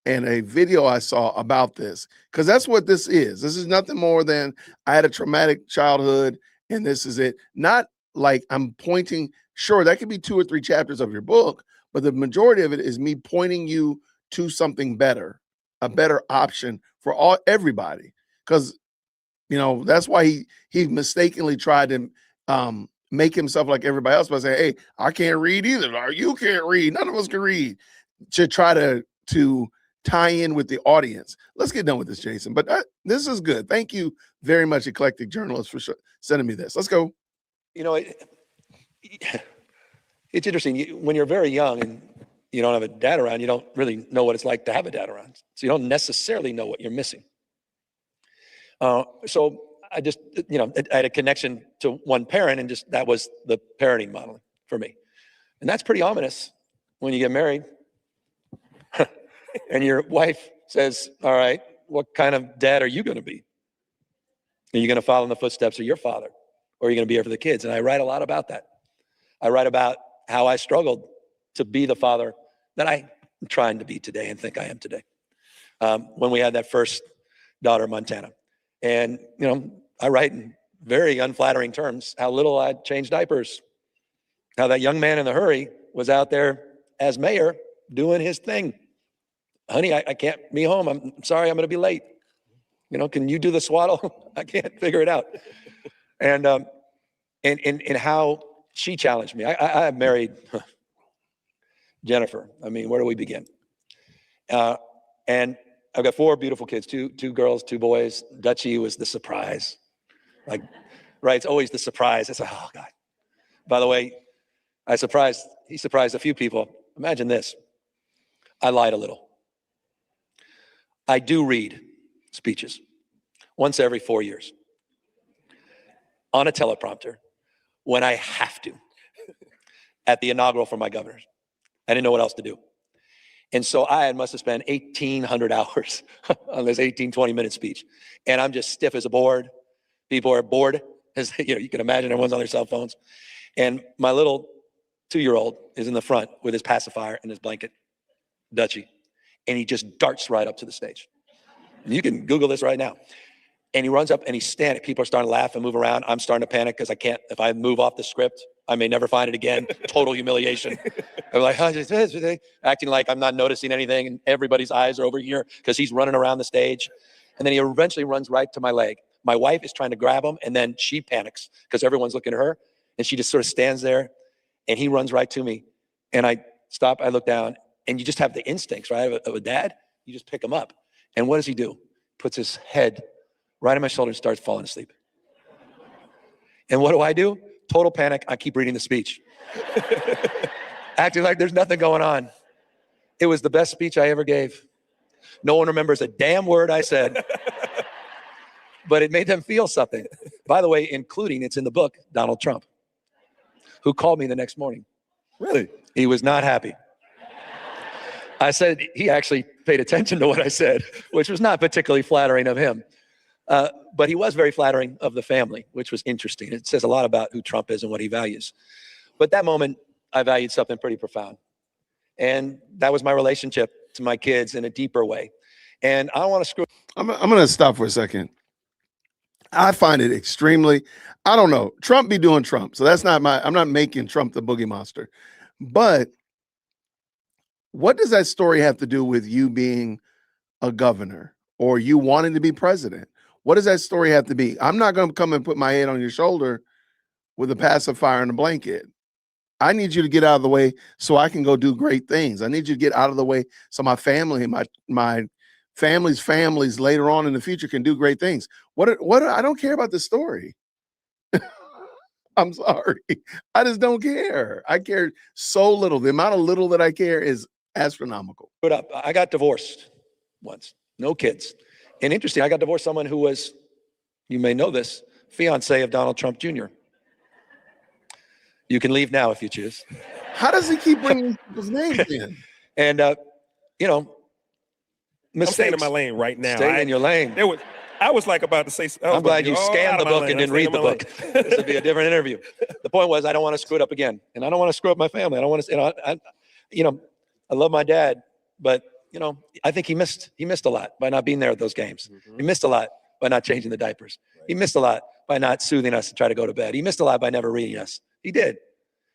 and a video I saw about this, because that's what this is. This is nothing more than I had a traumatic childhood and this is it. Not like I'm pointing, sure, that could be 2 or 3 chapters of your book, but the majority of it is me pointing you to something better, a better option for everybody. Because, that's why he mistakenly tried to make himself like everybody else by saying, hey, I can't read either. Or you can't read. None of us can read, to try to tie in with the audience. Let's get done with this, Jason. But this is good. Thank you very much, Eclectic Journalist, for sending me this. Let's go. It's interesting. When you're very young and you don't have a dad around, you don't really know what it's like to have a dad around. So you don't necessarily know what you're missing. So I just, I had a connection to one parent, and just that was the parenting model for me. And that's pretty ominous when you get married and your wife says, all right, what kind of dad are you going to be? Are you going to follow in the footsteps of your father, or are you going to be here for the kids? And I write a lot about that. I write about how I struggled to be the father that I'm trying to be today and think I am today. When we had that first daughter, Montana. And, I write in very unflattering terms how little I'd changed diapers, how that young man in the hurry was out there as mayor doing his thing. Honey, I can't be home. I'm sorry, I'm going to be late. Can you do the swaddle? I can't figure it out. And how she challenged me. I married Jennifer. I mean, where do we begin? And I've got 4 beautiful kids, two girls, 2 boys. Dutchie was the surprise. Right? It's always the surprise. It's like, oh God. By the way, he surprised a few people. Imagine this. I lied a little. I do read speeches once every 4 years on a teleprompter when I have to at the inaugural for my governors. I didn't know what else to do. And so I must have spent 1,800 hours on this 20-minute speech. And I'm just stiff as a board. People are bored. As you can imagine, everyone's on their cell phones. And my little 2-year-old is in the front with his pacifier and his blanket, Dutchie. And he just darts right up to the stage. And you can Google this right now. And he runs up and he's standing. People are starting to laugh and move around. I'm starting to panic because I can't, if I move off the script, I may never find it again. Total humiliation. I'm like, acting like I'm not noticing anything. And everybody's eyes are over here because he's running around the stage. And then he eventually runs right to my leg. My wife is trying to grab him. And then she panics because everyone's looking at her. And she just sort of stands there. And he runs right to me. And I stop, I look down. And you just have the instincts, right, of a dad. You just pick him up. And what does he do? Puts his head right on my shoulder and starts falling asleep. And what do? Total panic. I keep reading the speech. Acting like there's nothing going on. It was the best speech I ever gave. No one remembers a damn word I said. But it made them feel something. By the way, including, it's in the book, Donald Trump, who called me the next morning. Really? He was not happy. I said he actually paid attention to what I said, which was not particularly flattering of him. But he was very flattering of the family, which was interesting. It says a lot about who Trump is and what he values. But that moment, I valued something pretty profound. And that was my relationship to my kids in a deeper way. And I don't want to screw. I'm going to stop for a second. I find it extremely, I don't know, Trump be doing Trump. So that's not I'm not making Trump the boogie monster. But what does that story have to do with you being a governor or you wanting to be president? What does that story have to be? I'm not going to come and put my head on your shoulder with a pacifier and a blanket. I need you to get out of the way so I can go do great things. I need you to get out of the way so my family, my family's families later on in the future can do great things. What I don't care about the story. I'm sorry. I just don't care. I care so little. The amount of little that I care is astronomical. I got divorced once. No kids. And interesting, I got divorced someone who was, you may know this, fiance of Donald Trump Jr. You can leave now if you choose. How does he keep bringing people's names in? And, I'm mistakes. staying in my lane right now. Stay in your lane. I was like about to say. I'm glad you scanned the book and didn't read the book. This would be a different interview. The point was, I don't want to screw it up again. And I don't want to screw up my family. I don't want to, I love my dad, but I think he missed a lot by not being there at those games. Mm-hmm. He missed a lot by not changing the diapers. Right. He missed a lot by not soothing us and try to go to bed. He missed a lot by never reading us. He did.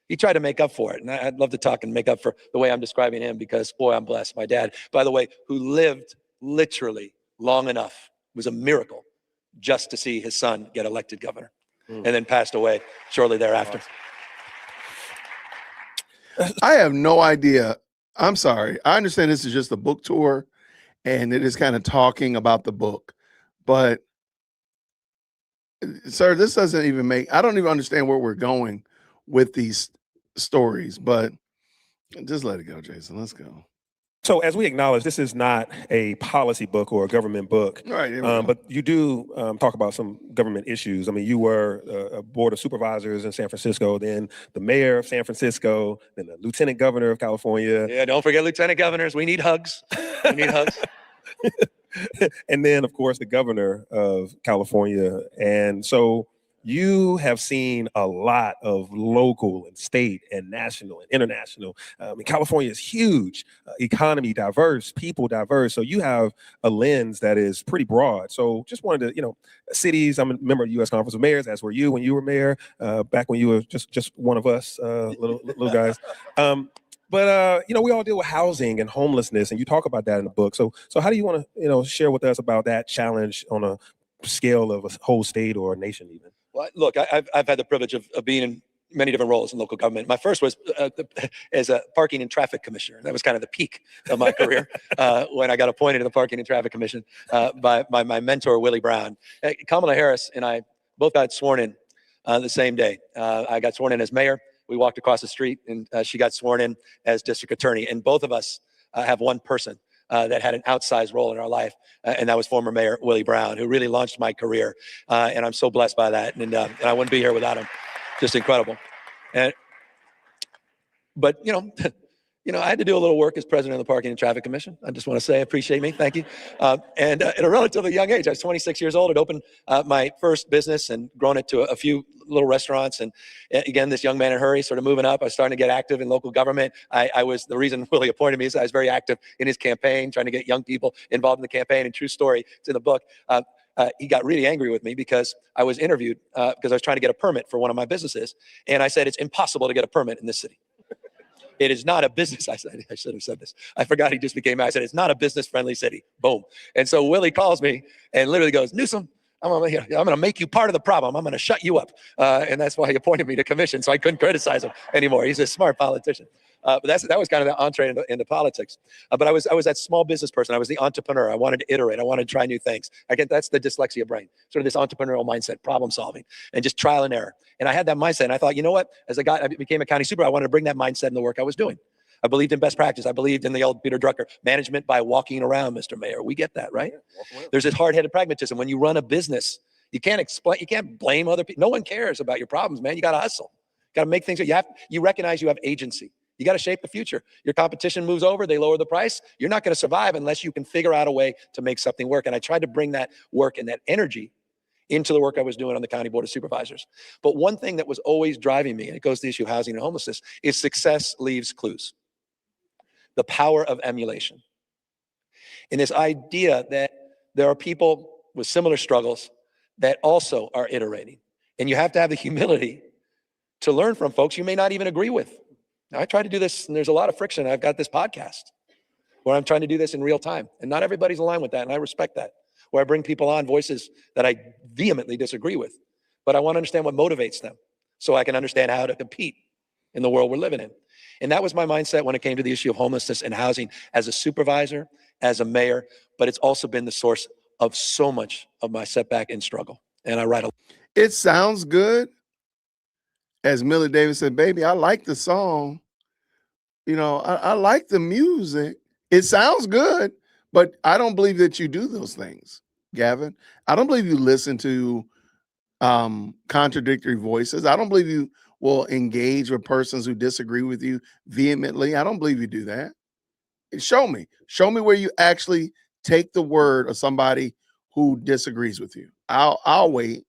He tried to make up for it. And I'd love to talk and make up for the way I'm describing him because, boy, I'm blessed. My dad, by the way, who lived literally long enough, it was a miracle just to see his son get elected governor and then passed away shortly thereafter. I have no idea. I'm sorry. I understand this is just a book tour and it is kind of talking about the book. But, sir, this doesn't even I don't even understand where we're going with these stories. But just let it go, Jason. Let's go. So as we acknowledge, this is not a policy book or a government book, right, but you do talk about some government issues. I mean, you were a board of supervisors in San Francisco, then the mayor of San Francisco, then the lieutenant governor of California. Yeah, don't forget lieutenant governors. We need hugs. We need hugs. and then, of course, the governor of California. And so you have seen a lot of local and state and national and international. California is huge, economy diverse, people diverse. So you have a lens that is pretty broad. So just wanted to, cities. I'm a member of the U.S. Conference of Mayors, as were you when you were mayor, back when you were just one of us little guys. But we all deal with housing and homelessness, and you talk about that in the book. So how do you want to, share with us about that challenge on a scale of a whole state or a nation even? Well, look, I've had the privilege of being in many different roles in local government. My first was as a parking and traffic commissioner. That was kind of the peak of my career when I got appointed to the Parking and Traffic Commission by my mentor, Willie Brown. Kamala Harris and I both got sworn in the same day. I got sworn in as mayor. We walked across the street, and she got sworn in as district attorney. And both of us have one person that had an outsized role in our life, and that was former Mayor Willie Brown, who really launched my career. And I'm so blessed by that, and I wouldn't be here without him. Just incredible. But I had to do a little work as president of the Parking and Traffic Commission. I just want to say, appreciate me, thank you. And at a relatively young age, I was 26 years old. I'd opened my first business and grown it to a few little restaurants. And again, this young man in a hurry, sort of moving up. I was starting to get active in local government. The reason Willie appointed me is I was very active in his campaign, trying to get young people involved in the campaign. And true story, it's in the book. He got really angry with me because I was interviewed because I was trying to get a permit for one of my businesses. And I said, it's impossible to get a permit in this city. It is not a business. I should have said this. I forgot he just became mayor. I said, it's not a business-friendly city. Boom. And so Willie calls me and literally goes, Newsome, I'm going to make you part of the problem. I'm going to shut you up. And that's why he appointed me to commission, so I couldn't criticize him anymore. He's a smart politician. But that was kind of the entree into politics. But I was that small business person. I was the entrepreneur. I wanted to iterate. I wanted to try new things. Again, that's the dyslexia brain, sort of this entrepreneurial mindset, problem solving, and just trial and error. And I had that mindset. And I thought, you know what? As I became a county supervisor, I wanted to bring that mindset in the work I was doing. I believed in best practice. I believed in the old Peter Drucker, management by walking around, Mr. Mayor. We get that, right? There's this hard-headed pragmatism. When you run a business, you can't blame other people. No one cares about your problems, man. You got to hustle. Got to make things. You recognize you have agency. You got to shape the future. Your competition moves over, they lower the price. You're not going to survive unless you can figure out a way to make something work. And I tried to bring that work and that energy into the work I was doing on the County Board of Supervisors. But one thing that was always driving me, and it goes to the issue of housing and homelessness, is success leaves clues. The power of emulation. And this idea that there are people with similar struggles that also are iterating. And you have to have the humility to learn from folks you may not even agree with. Now, I try to do this, and there's a lot of friction. I've got this podcast where I'm trying to do this in real time, and not everybody's aligned with that, and I respect that. Where I bring people on, voices that I vehemently disagree with, but I want to understand what motivates them so I can understand how to compete in the world we're living in. And that was my mindset when it came to the issue of homelessness and housing as a supervisor, as a mayor, but it's also been the source of so much of my setback and struggle. And I write a It sounds good. As Millie Davis said, baby, I like the song. I like the music. It sounds good, but I don't believe that you do those things, Gavin. I don't believe you listen to contradictory voices. I don't believe you will engage with persons who disagree with you vehemently. I don't believe you do that. Show me where you actually take the word of somebody who disagrees with you. I'll wait.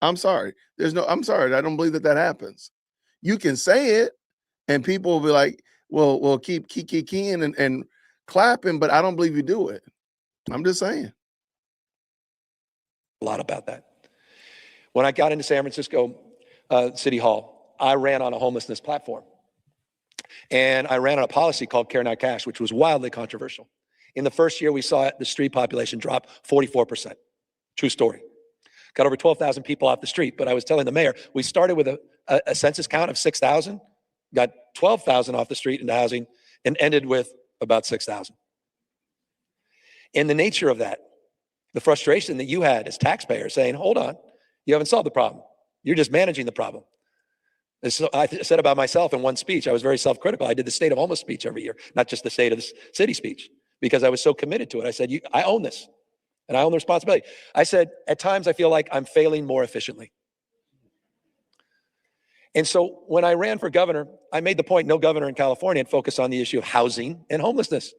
I'm sorry. I'm sorry. I don't believe that happens. You can say it and people will be like, well, keep keying and clapping, but I don't believe you do it. I'm just saying. lot about that. When I got into San Francisco City Hall, I ran on a homelessness platform. And I ran on a policy called Care Not Cash, which was wildly controversial. In the first year, we saw the street population drop 44%. True story. Got over 12,000 people off the street, but I was telling the mayor, we started with a census count of 6,000, got 12,000 off the street into housing, and ended with about 6,000. In the nature of that, the frustration that you had as taxpayers saying, hold on, you haven't solved the problem. You're just managing the problem. So I said about myself in one speech, I was very self-critical. I did the state of homeless speech every year, not just the state of the city speech, because I was so committed to it. I said, I own this, and I own the responsibility. I said, at times I feel like I'm failing more efficiently. And so when I ran for governor, I made the point, no governor in California had focused on the issue of housing and homelessness.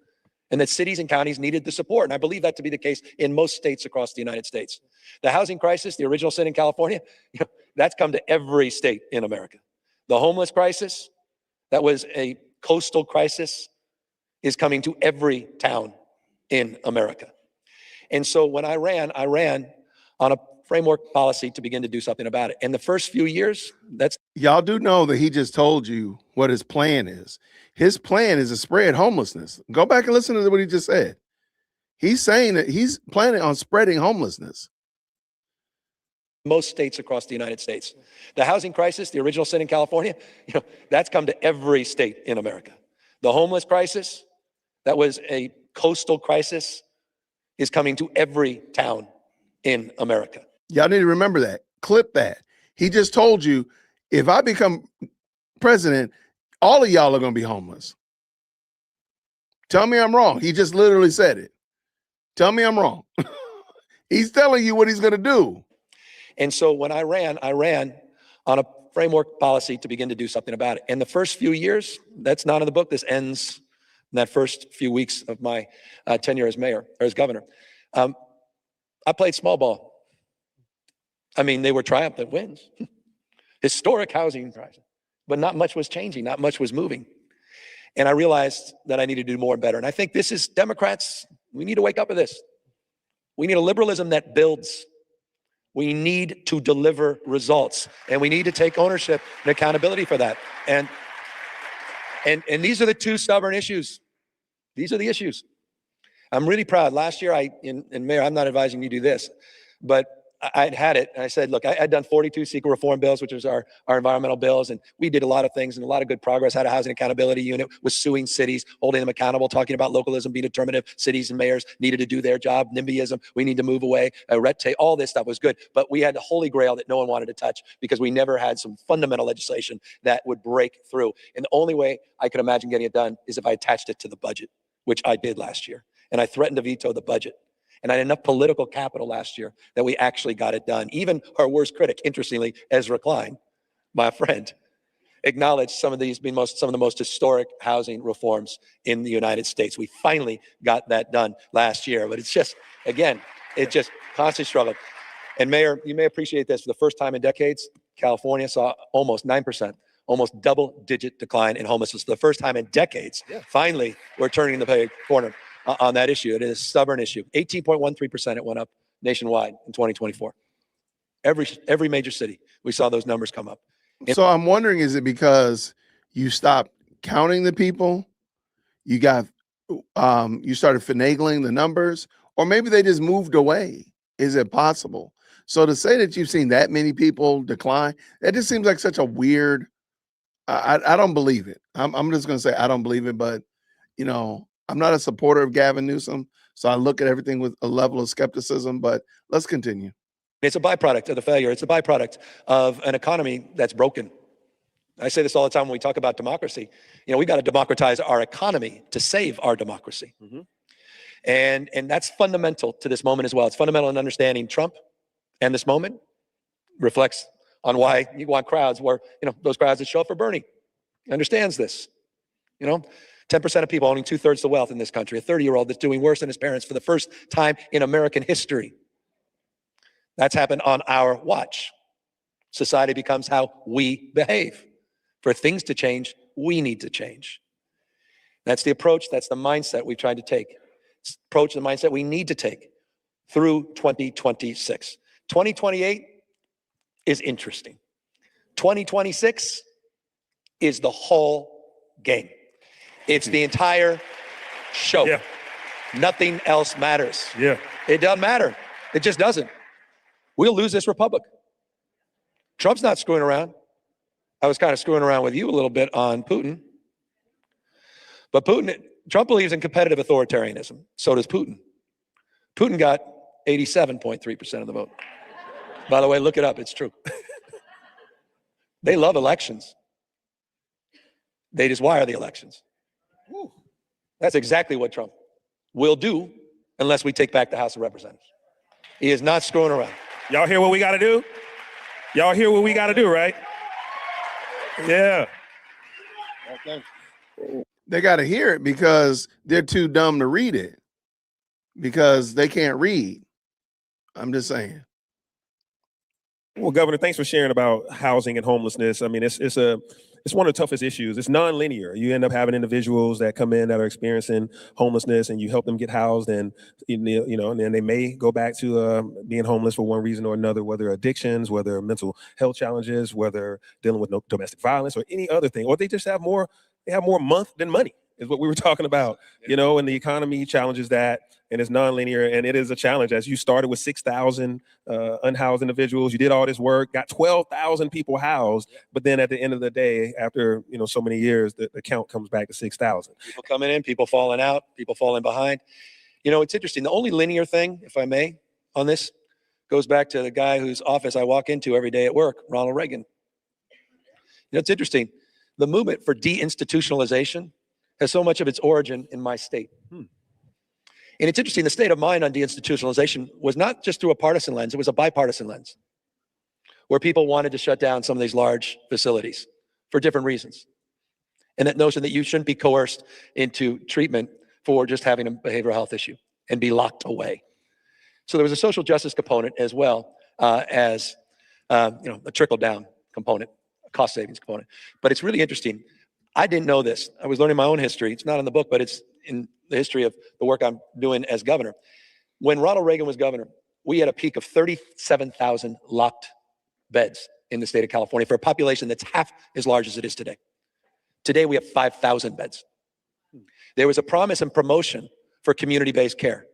and that cities and counties needed the support. And I believe that to be the case in most states across the United States. The housing crisis, the original sin in California, that's come to every state in America. The homeless crisis, that was a coastal crisis, is coming to every town in America. And so when I ran on a framework policy to begin to do something about it. And the first few years, y'all do know that he just told you what his plan is. His plan is to spread homelessness. Go back and listen to what he just said. He's saying that he's planning on spreading homelessness. Most states across the United States. The housing crisis, the original sin in California, that's come to every state in America. The homeless crisis, that was a coastal crisis, is coming to every town in America. Y'all need to remember that. Clip that. He just told you, if I become president, all of y'all are going to be homeless. Tell me I'm wrong. He just literally said it. Tell me I'm wrong. He's telling you what he's going to do. And so when I ran on a framework policy to begin to do something about it. And the first few years, that's not in the book. This ends in that first few weeks of my tenure as mayor or as governor. I played small ball. I mean, they were triumphant wins. Historic housing crisis. But not much was changing. Not much was moving. And I realized that I needed to do more and better. And I think this is, Democrats, we need to wake up to this. We need a liberalism that builds. We need to deliver results. And we need to take ownership and accountability for that. And these are the two stubborn issues. These are the issues. I'm really proud. Last year, and Mayor, I'm not advising you do this, but I'd had it, and I said, look, I'd done 42 CEQA reform bills, which was our environmental bills, and we did a lot of things and a lot of good progress. Had a housing accountability unit, was suing cities, holding them accountable, talking about localism being determinative. Cities and mayors needed to do their job. NIMBYism, we need to move away. Red tape, all this stuff was good, but we had the holy grail that no one wanted to touch because we never had some fundamental legislation that would break through. And the only way I could imagine getting it done is if I attached it to the budget, which I did last year. And I threatened to veto the budget. And I had enough political capital last year that we actually got it done. Even our worst critic, interestingly, Ezra Klein, my friend, acknowledged some of these being some of the most historic housing reforms in the United States. We finally got that done last year, but it's just, again, it's just constant struggle. And Mayor, you may appreciate this. For the first time in decades, California saw almost 9%, almost double-digit decline in homelessness. For the first time in decades, finally, we're turning the corner on that issue. It is a stubborn issue. 18.13% it went up nationwide in 2024. Every major city, we saw those numbers come up. So I'm wondering, is it because you stopped counting the people? You got, you started finagling the numbers, or maybe they just moved away. Is it possible? So to say that you've seen that many people decline, that just seems like such a weird, I don't believe it. I'm just going to say I don't believe it, but I'm not a supporter of Gavin Newsome, so I look at everything with a level of skepticism, but let's continue. It's a byproduct of the failure. It's a byproduct of an economy that's broken. I say this all the time when we talk about democracy. We got to democratize our economy to save our democracy. Mm-hmm. And that's fundamental to this moment as well. It's fundamental in understanding Trump and this moment reflects on why you want crowds where, those crowds that show up for Bernie understands this. 10% of people owning 2/3 of the wealth in this country, a 30-year-old that's doing worse than his parents for the first time in American history. That's happened on our watch. Society becomes how we behave. For things to change, we need to change. That's the approach, that's the mindset we've tried to take. It's the approach, the mindset we need to take through 2026. 2028 is interesting. 2026 is the whole game. It's the entire show. Yeah. Nothing else matters. Yeah. It doesn't matter. It just doesn't. We'll lose this republic. Trump's not screwing around. I was kind of screwing around with you a little bit on Putin. But Trump believes in competitive authoritarianism. So does Putin. Putin got 87.3% of the vote. By the way, look it up. It's true. They love elections. They just wire the elections. That's exactly what Trump will do unless we take back the House of Representatives. He is not screwing around. Y'all hear what we got to do? Y'all hear what we got to do, right? Yeah. They got to hear it because they're too dumb to read it because they can't read. I'm just saying. Well, Governor, thanks for sharing about housing and homelessness. I mean, it's one of the toughest issues. It's non-linear. You end up having individuals that come in that are experiencing homelessness, and you help them get housed, and and then they may go back to being homeless for one reason or another, whether addictions, whether mental health challenges, whether dealing with domestic violence or any other thing, or they just have more. They have more month than money, is what we were talking about. And the economy challenges that, and it's nonlinear, and it is a challenge. As you started with 6,000 unhoused individuals, you did all this work, got 12,000 people housed, but then at the end of the day, after so many years, the count comes back to 6,000. People coming in, people falling out, people falling behind. It's interesting. The only linear thing, if I may, on this goes back to the guy whose office I walk into every day at work, Ronald Reagan. It's interesting. The movement for deinstitutionalization has so much of its origin in my state. And it's interesting, the state of mind on deinstitutionalization was not just through a partisan lens, it was a bipartisan lens, where people wanted to shut down some of these large facilities for different reasons. And that notion that you shouldn't be coerced into treatment for just having a behavioral health issue and be locked away. So there was a social justice component as well as a trickle-down component, a cost savings component. But it's really interesting. I didn't know this. I was learning my own history. It's not in the book, but it's in the history of the work I'm doing as governor. When Ronald Reagan was governor, we had a peak of 37,000 locked beds in the state of California for a population that's half as large as it is today. Today, we have 5,000 beds. There was a promise and promotion for community-based care.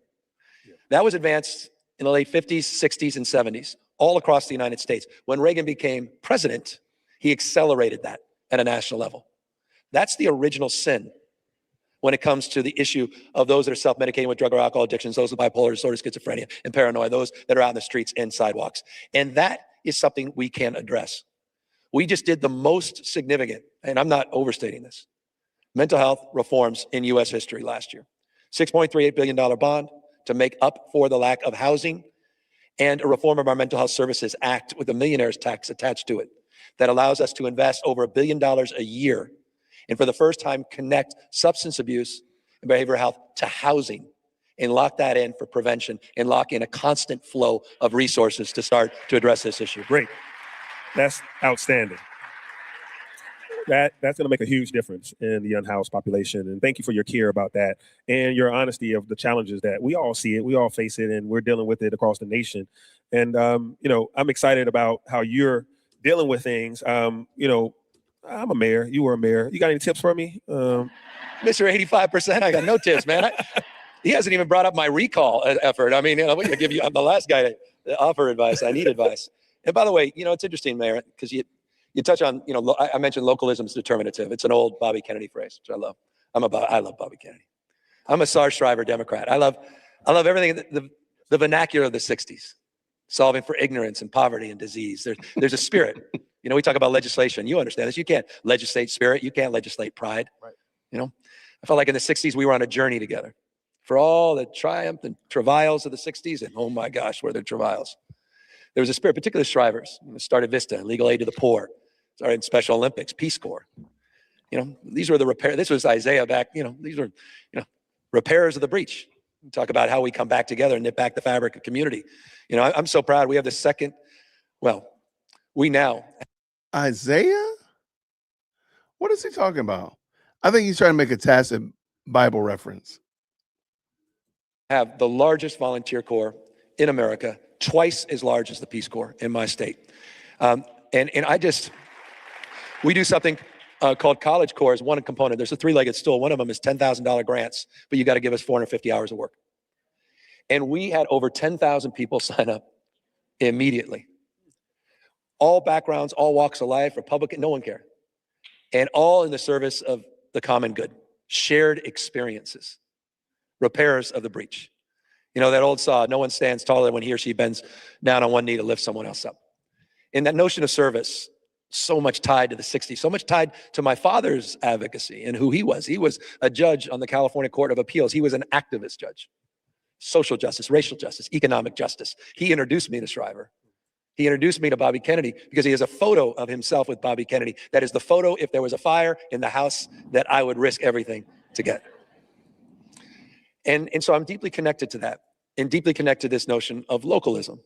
That was advanced in the late 50s, 60s, and 70s, all across the United States. When Reagan became president, he accelerated that at a national level. That's the original sin when it comes to the issue of those that are self-medicating with drug or alcohol addictions, those with bipolar disorder, schizophrenia, and paranoia, those that are out in the streets and sidewalks. And that is something we can address. We just did the most significant, and I'm not overstating this, mental health reforms in U.S. history last year. $6.38 billion bond to make up for the lack of housing, and a reform of our Mental Health Services Act with a millionaire's tax attached to it that allows us to invest over $1 billion a year and for the first time connect substance abuse and behavioral health to housing and lock that in for prevention and lock in a constant flow of resources to start to address this issue. Great. That's outstanding. That's going to make a huge difference in the unhoused population. And thank you for your care about that and your honesty of the challenges that we all see it, we all face it, and we're dealing with it across the nation. And, I'm excited about how you're dealing with things. I'm a mayor. You were a mayor. You got any tips for me? Mr. 85%, I got no tips, man. He hasn't even brought up my recall effort. I mean, I'm the last guy to offer advice. I need advice. And by the way, it's interesting, Mayor, because you touch on, I mentioned localism is determinative. It's an old Bobby Kennedy phrase, which I love. I love Bobby Kennedy. I'm a Sarge Shriver Democrat. I love everything, the vernacular of the 60s, solving for ignorance and poverty and disease. There's a spirit. We talk about legislation. You understand this. You can't legislate spirit. You can't legislate pride. Right. I felt like in the 60s, we were on a journey together for all the triumph and travails of the 60s. And oh my gosh, were there travails. There was a spirit, particularly Shrivers. Started Vista, Legal Aid to the Poor, started Special Olympics, Peace Corps. These were the repair. This was Isaiah back, these were, repairers of the breach. We talk about how we come back together and knit back the fabric of community. I'm so proud. We have the second, we now. Isaiah? What is he talking about? I think he's trying to make a tacit Bible reference. Have the largest volunteer corps in America, twice as large as the Peace Corps in my state. We do something called College Corps as one component. There's a three-legged stool. One of them is $10,000 grants, but you got to give us 450 hours of work. And we had over 10,000 people sign up immediately. All backgrounds, all walks of life, Republican, no one cared. And all in the service of the common good, shared experiences, repairers of the breach. That old saw, no one stands taller when he or she bends down on one knee to lift someone else up. And that notion of service, so much tied to the 60s, so much tied to my father's advocacy and who he was. He was a judge on the California Court of Appeals. He was an activist judge. Social justice, racial justice, economic justice. He introduced me to Shriver. He introduced me to Bobby Kennedy because he has a photo of himself with Bobby Kennedy. That is the photo, if there was a fire in the house, that I would risk everything to get. And so I'm deeply connected to that, and deeply connected to this notion of localism.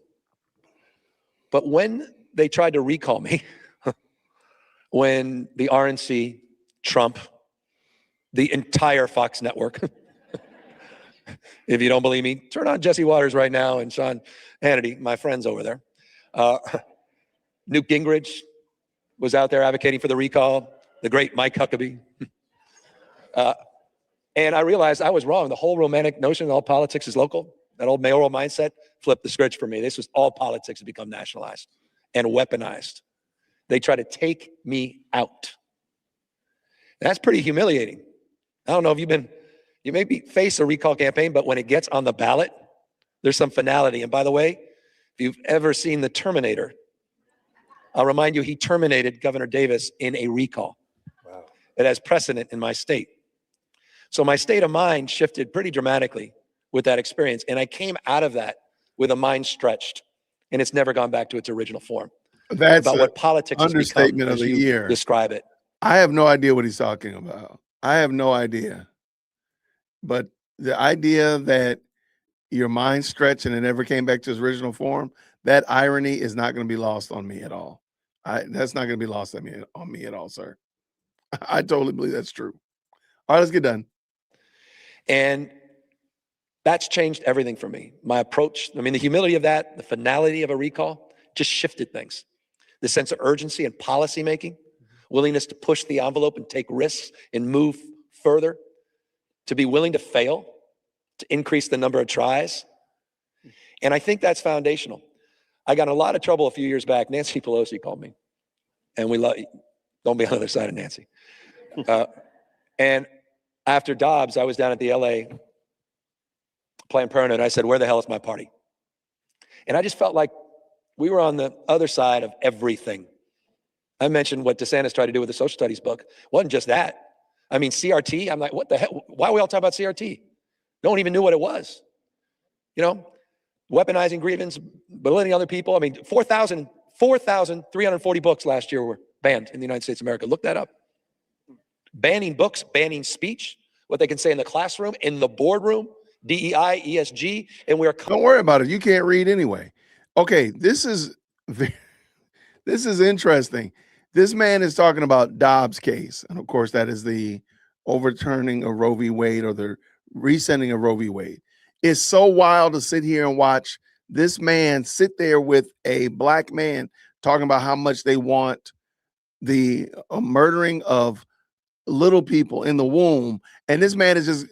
But when they tried to recall me, when the RNC, Trump, the entire Fox network, if you don't believe me, turn on Jesse Waters right now and Sean Hannity, my friends over there. Newt Gingrich was out there advocating for the recall, the great Mike Huckabee. And I realized I was wrong. The whole romantic notion all politics is local, that old mayoral mindset, flipped the script for me. This was all politics had become nationalized and weaponized. They try to take me out. And that's pretty humiliating. I don't know if you maybe face a recall campaign, but when it gets on the ballot, there's some finality. And by the way, if you've ever seen The Terminator, I'll remind you, he terminated Governor Davis in a recall. Wow. It has precedent in my state. So my state of mind shifted pretty dramatically with that experience. And I came out of that with a mind stretched, and it's never gone back to its original form. That's about what politics has become, understatement of the year. Describe it. I have no idea what he's talking about. I have no idea. But the idea that your mind stretched and it never came back to its original form, that irony is not going to be lost on me at all. That's not going to be lost on me at all, sir. I totally believe that's true. All right, let's get done. And that's changed everything for me. My approach, I mean, the humility of that, the finality of a recall, just shifted things. The sense of urgency and policymaking, willingness to push the envelope and take risks and move further, to be willing to fail, to increase the number of tries. And I think that's foundational. I got in a lot of trouble a few years back. Nancy Pelosi called me, and we love you. Don't be on the other side of Nancy. And after Dobbs, I was down at the LA Planned Parenthood. I said, where the hell is my party? And I just felt like we were on the other side of everything. I mentioned what DeSantis tried to do with the social studies book. It wasn't just that. I mean, CRT, I'm like, what the hell? Why are we all talking about CRT? No one even knew what it was. You know, weaponizing grievance, belittling other people. I mean, 4,340 books last year were banned in the United States of America. Look that up. Banning books, banning speech, what they can say in the classroom, in the boardroom, DEI, ESG, and we're— Don't worry about it. You can't read anyway. Okay, this is interesting. This man is talking about Dobbs' case, and of course, that is the overturning of Roe v. Wade, or the rescinding of Roe v. Wade. It's so wild to sit here and watch this man sit there with a black man talking about how much they want the murdering of little people in the womb, and this man is just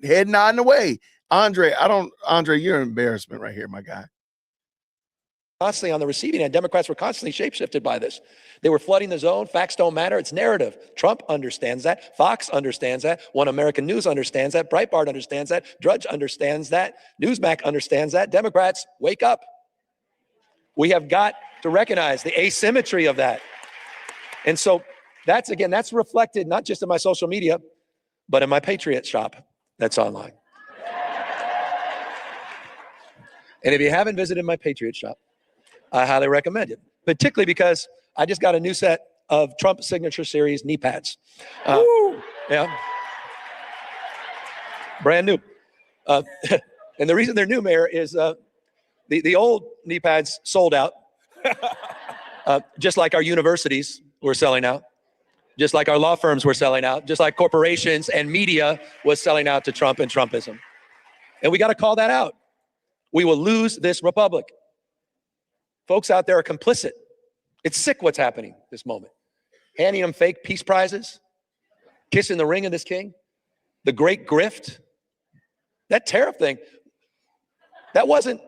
head nodding away. Andre, you're an embarrassment right here, my guy. Constantly on the receiving end. Democrats were constantly shapeshifted by this. They were flooding the zone. Facts don't matter. It's narrative. Trump understands that. Fox understands that. One American News understands that. Breitbart understands that. Drudge understands that. Newsmax understands that. Democrats, wake up. We have got to recognize the asymmetry of that. And so that's reflected not just in my social media, but in my Patriot shop that's online. And if you haven't visited my Patriot shop, I highly recommend it, particularly because I just got a new set of Trump Signature Series knee pads. Yeah. Brand new. And the reason they're new, Mayor, is the old knee pads sold out, just like our universities were selling out, just like our law firms were selling out, just like corporations and media was selling out to Trump and Trumpism. And we got to call that out. We will lose this republic. Folks out there are complicit. It's sick what's happening this moment. Handing them fake peace prizes, kissing the ring of this king, the great grift, that tariff thing. That wasn't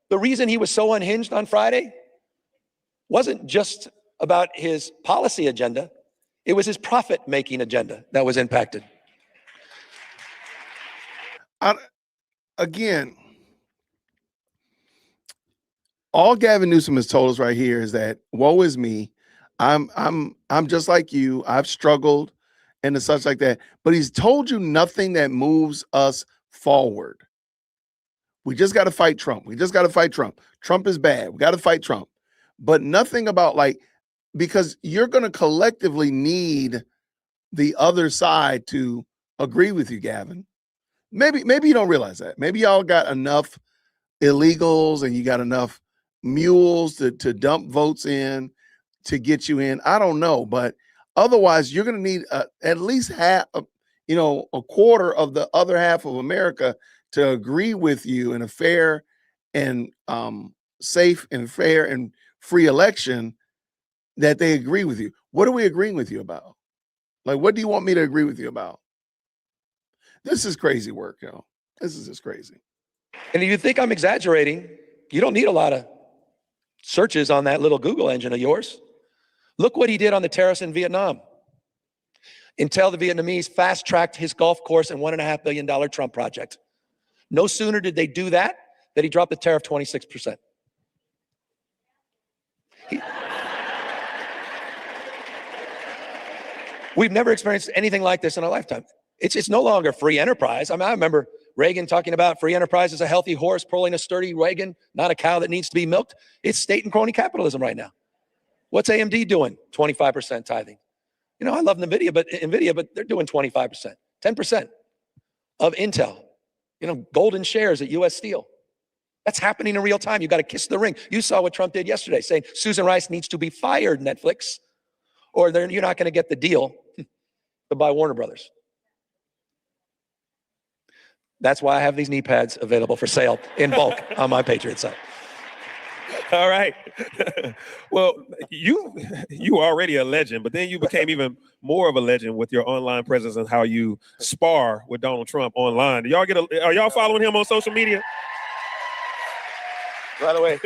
the reason he was so unhinged on Friday. Wasn't just about his policy agenda. It was his profit-making agenda that was impacted. Again, all Gavin Newsome has told us right here is that woe is me. I'm just like you. I've struggled and such like that. But he's told you nothing that moves us forward. We just got to fight Trump. We just got to fight Trump. Trump is bad. We got to fight Trump. but nothing about like, because you're going to collectively need the other side to agree with you, Gavin. Maybe you don't realize that. Maybe y'all got enough illegals and you got enough mules to dump votes in to get you in. I don't know, but otherwise you're going to need at least half, a quarter of the other half of America to agree with you in a fair and safe and fair and free election, that they agree with you. What are we agreeing with you about? Like, what do you want me to agree with you about? This is crazy work, yo. This is just crazy. And if you think I'm exaggerating, you don't need a lot of searches on that little Google engine of yours. Look what he did on the terrorists in Vietnam. Until the Vietnamese fast-tracked his golf course and $1.5 billion Trump project. No sooner did they do that than he dropped the tariff 26%. We've never experienced anything like this in our lifetime. It's no longer free enterprise. I mean, I remember Reagan talking about free enterprise as a healthy horse pulling a sturdy wagon, not a cow that needs to be milked. It's state and crony capitalism right now. What's AMD doing? 25% tithing. I love NVIDIA, but they're doing 25%, 10% of Intel, golden shares at US Steel. That's happening in real time. You got to kiss the ring. You saw what Trump did yesterday, saying Susan Rice needs to be fired, Netflix, or you're not going to get the deal to buy Warner Brothers. That's why I have these knee pads available for sale in bulk on my Patriot site. All right. Well, you were already a legend, but then you became even more of a legend with your online presence and how you spar with Donald Trump online. Are y'all following him on social media? By the way,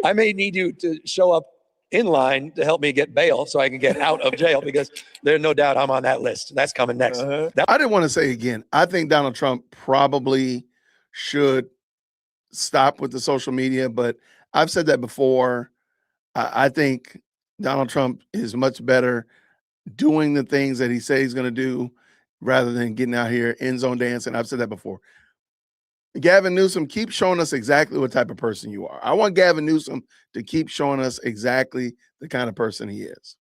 I may need you to show up in line to help me get bail so I can get out of jail, because there's no doubt I'm on that list. That's coming next. I didn't want to say again, I think Donald Trump probably should stop with the social media, but I've said that before. I think Donald Trump is much better doing the things that he says he's going to do rather than getting out here end zone dancing. I've said that before. Gavin Newsome, keep showing us exactly what type of person you are. I want Gavin Newsome to keep showing us exactly the kind of person he is.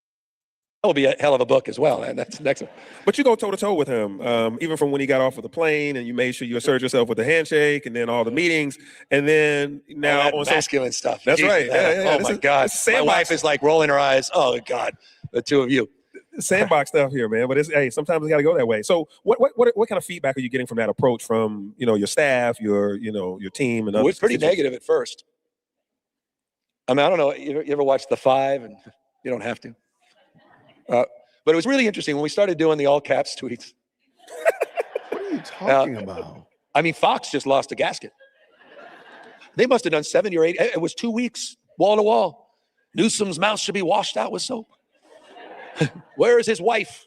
That'll be a hell of a book as well, and that's the next one. But you go toe-to-toe with him, even from when he got off of the plane and you made sure you assert yourself with the handshake and then all the meetings. And then now on masculine stuff. That's Jesus, right. Yeah. Oh, my God. My wife is like rolling her eyes. Oh, God, the two of you. Sandbox stuff here, man. But sometimes it's got to go that way. So what kind of feedback are you getting from that approach from, your staff, your team? And it was pretty negative at first. I mean, I don't know. You ever watch The Five? And you don't have to. But it was really interesting when we started doing the all caps tweets. What are you talking about? I mean, Fox just lost a gasket. They must have done 70 or 80. It was 2 weeks, wall to wall. Newsome's mouth should be washed out with soap. Where is his wife?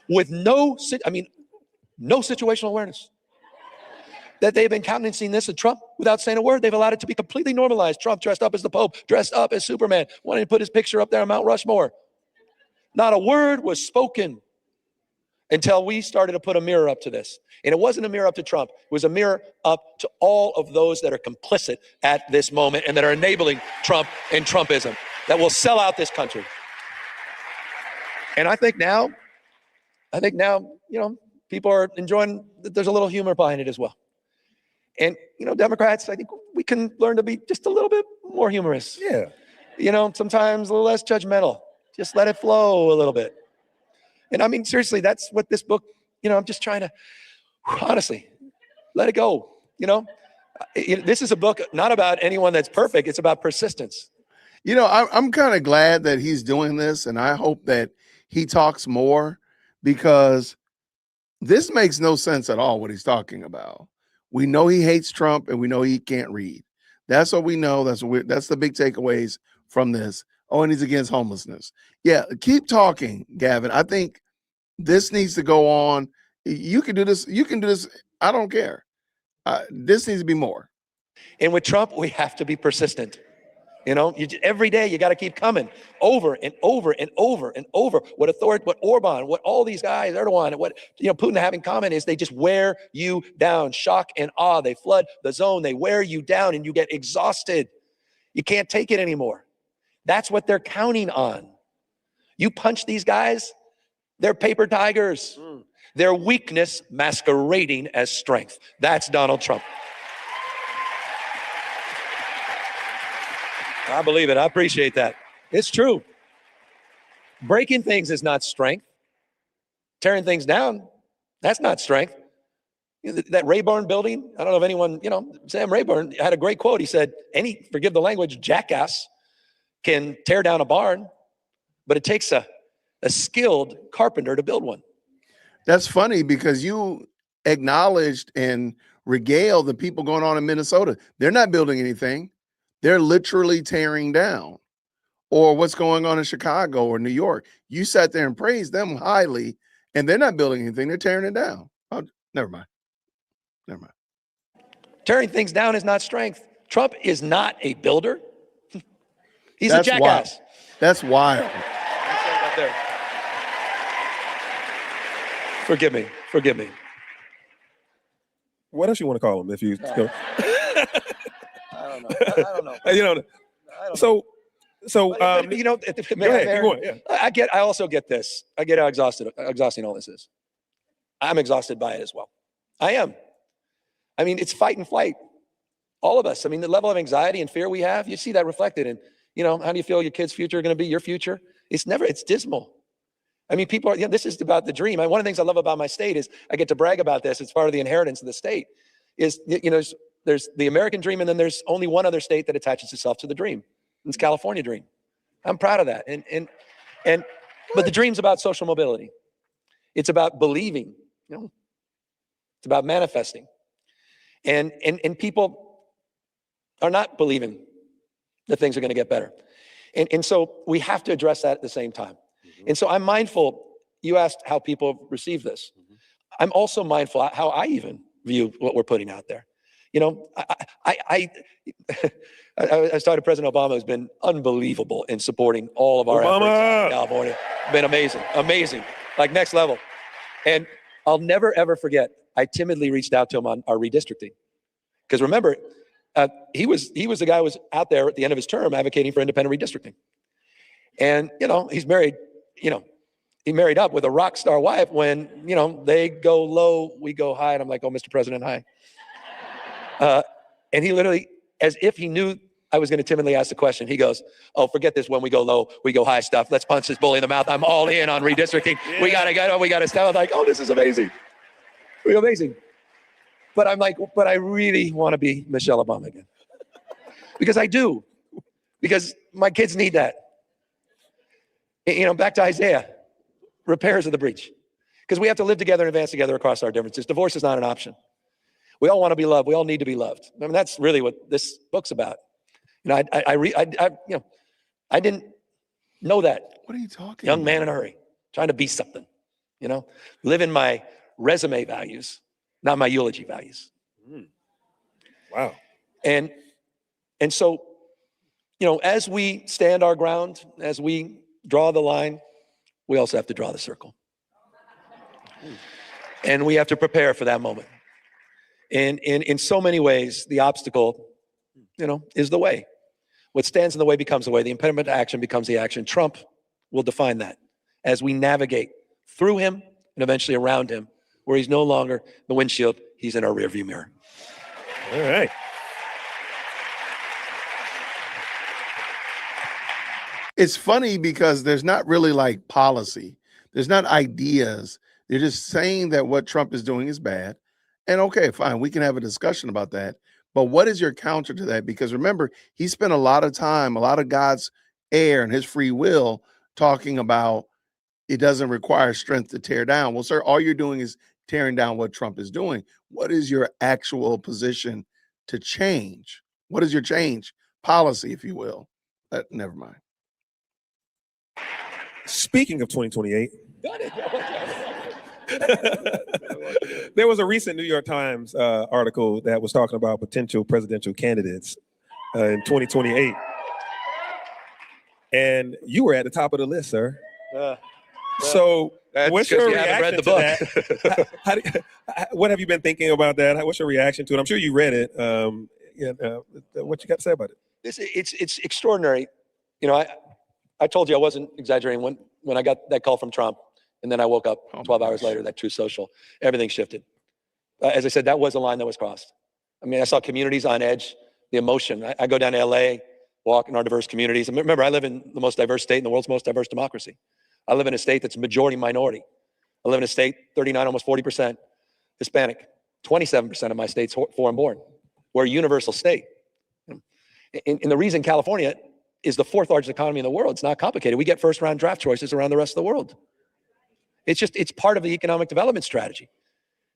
With no situational awareness. That they've been countenancing this at Trump without saying a word. They've allowed it to be completely normalized. Trump dressed up as the Pope, dressed up as Superman, wanting to put his picture up there on Mount Rushmore. Not a word was spoken until we started to put a mirror up to this. And it wasn't a mirror up to Trump. It was a mirror up to all of those that are complicit at this moment and that are enabling Trump and Trumpism that will sell out this country. And I think now, people are enjoying that there's a little humor behind it as well. And, Democrats, I think we can learn to be just a little bit more humorous. Yeah. Sometimes a little less judgmental. Just let it flow a little bit. And I mean, seriously, that's what this book, I'm just trying to, honestly, let it go. This is a book not about anyone that's perfect. It's about persistence. I'm kind of glad that he's doing this, and I hope that he talks more, because this makes no sense at all what he's talking about. We know he hates Trump, and we know he can't read. That's what we know. That's the big takeaways from this. Oh, and he's against homelessness. Yeah, keep talking, Gavin. I think this needs to go on. You can do this. You can do this. I don't care. This needs to be more. And with Trump, we have to be persistent. Every day you got to keep coming over and over and over and over. What Orban, what all these guys, Erdogan, what Putin have in common is they just wear you down. Shock and awe. They flood the zone. They wear you down, and you get exhausted. You can't take it anymore. That's what they're counting on. You punch these guys, they're paper tigers. Their weakness masquerading as strength. That's Donald Trump. I believe it. I appreciate that. It's true. Breaking things is not strength. Tearing things down, that's not strength. That Rayburn building, I don't know if anyone, Sam Rayburn had a great quote. He said, any, forgive the language, jackass can tear down a barn, but it takes a skilled carpenter to build one. That's funny because you acknowledged and regaled the people going on in Minnesota. They're not building anything. They're literally tearing down. Or what's going on in Chicago or New York. You sat there and praised them highly, and they're not building anything. They're tearing it down. Oh, never mind. Never mind. Tearing things down is not strength. Trump is not a builder. He's a jackass. Wild. That's wild. Right there. Forgive me. Forgive me. What else you want to call him if you go? I don't know. I don't know. So, go ahead, yeah. I also get this. I get how exhausting all this is. I'm exhausted by it as well. I am. I mean, it's fight and flight. All of us. I mean, the level of anxiety and fear we have, you see that reflected in, how do you feel your kid's future is going to be, your future? It's dismal. I mean, people are, this is about the dream. One of the things I love about my state is I get to brag about this. It's part of the inheritance of the state is, there's the American dream, and then there's only one other state that attaches itself to the dream. It's California dream. I'm proud of that. But the dream's about social mobility. It's about believing, it's about manifesting. And people are not believing that things are going to get better. And so we have to address that at the same time. And so I'm mindful, you asked how people receive this. I'm also mindful how I even view what we're putting out there. I started President Obama has been unbelievable in supporting all of our efforts in California. Been amazing, like next level. And I'll never, ever forget, I timidly reached out to him on our redistricting. Because remember, he was the guy who was out there at the end of his term advocating for independent redistricting. And, he's married, he married up with a rock star wife when, they go low, we go high. And I'm like, oh, Mr. President, hi. And he literally, as if he knew I was going to timidly ask the question, he goes, oh, forget this when we go low, we go high stuff. Let's punch this bully in the mouth. I'm all in on redistricting. Yeah. We got to step. I'm like, oh, this is amazing. Amazing. But I'm like, but I really want to be Michelle Obama again. Because I do. Because my kids need that. Back to Isaiah, repairs of the breach. Because we have to live together and advance together across our differences. Divorce is not an option. We all want to be loved. We all need to be loved. I mean, that's really what this book's about. I didn't know that. What are you talking Young about? man in a hurry, trying to be something, live in my resume values, not my eulogy values. Wow. And so, as we stand our ground, as we draw the line, we also have to draw the circle. And we have to prepare for that moment. And in so many ways, the obstacle, is the way. What stands in the way becomes the way. The impediment to action becomes the action. Trump will define that as we navigate through him and eventually around him, where he's no longer the windshield, he's in our rearview mirror. All right. It's funny because there's not really like policy. There's not ideas. They're just saying that what Trump is doing is bad. And okay, fine, we can have a discussion about that. But what is your counter to that? Because remember, he spent a lot of time, a lot of God's air and his free will talking about it doesn't require strength to tear down. Well, sir, all you're doing is tearing down what Trump is doing. What is your actual position to change? What is your change policy, if you will? Never mind. Speaking of 2028, there was a recent New York Times article that was talking about potential presidential candidates in 2028. And you were at the top of the list, sir. So what's your reaction to that? What have you been thinking about that? What's your reaction to it? I'm sure you read it. What you got to say about it? It's extraordinary. You know, I told you I wasn't exaggerating when I got that call from Trump, and then I woke up 12 hours later, that Truth Social, everything shifted. As I said, that was a line that was crossed. I mean, I saw communities on edge, the emotion. I go down to LA, walk in our diverse communities. And remember, I live in the most diverse state in the world's most diverse democracy. I live in a state that's majority minority. I live in a state, 39, almost 40% Hispanic. 27% of my state's foreign born. We're a universal state. And the reason California is the fourth largest economy in the world, it's not complicated. We get first round draft choices around the rest of the world. It's part of the economic development strategy.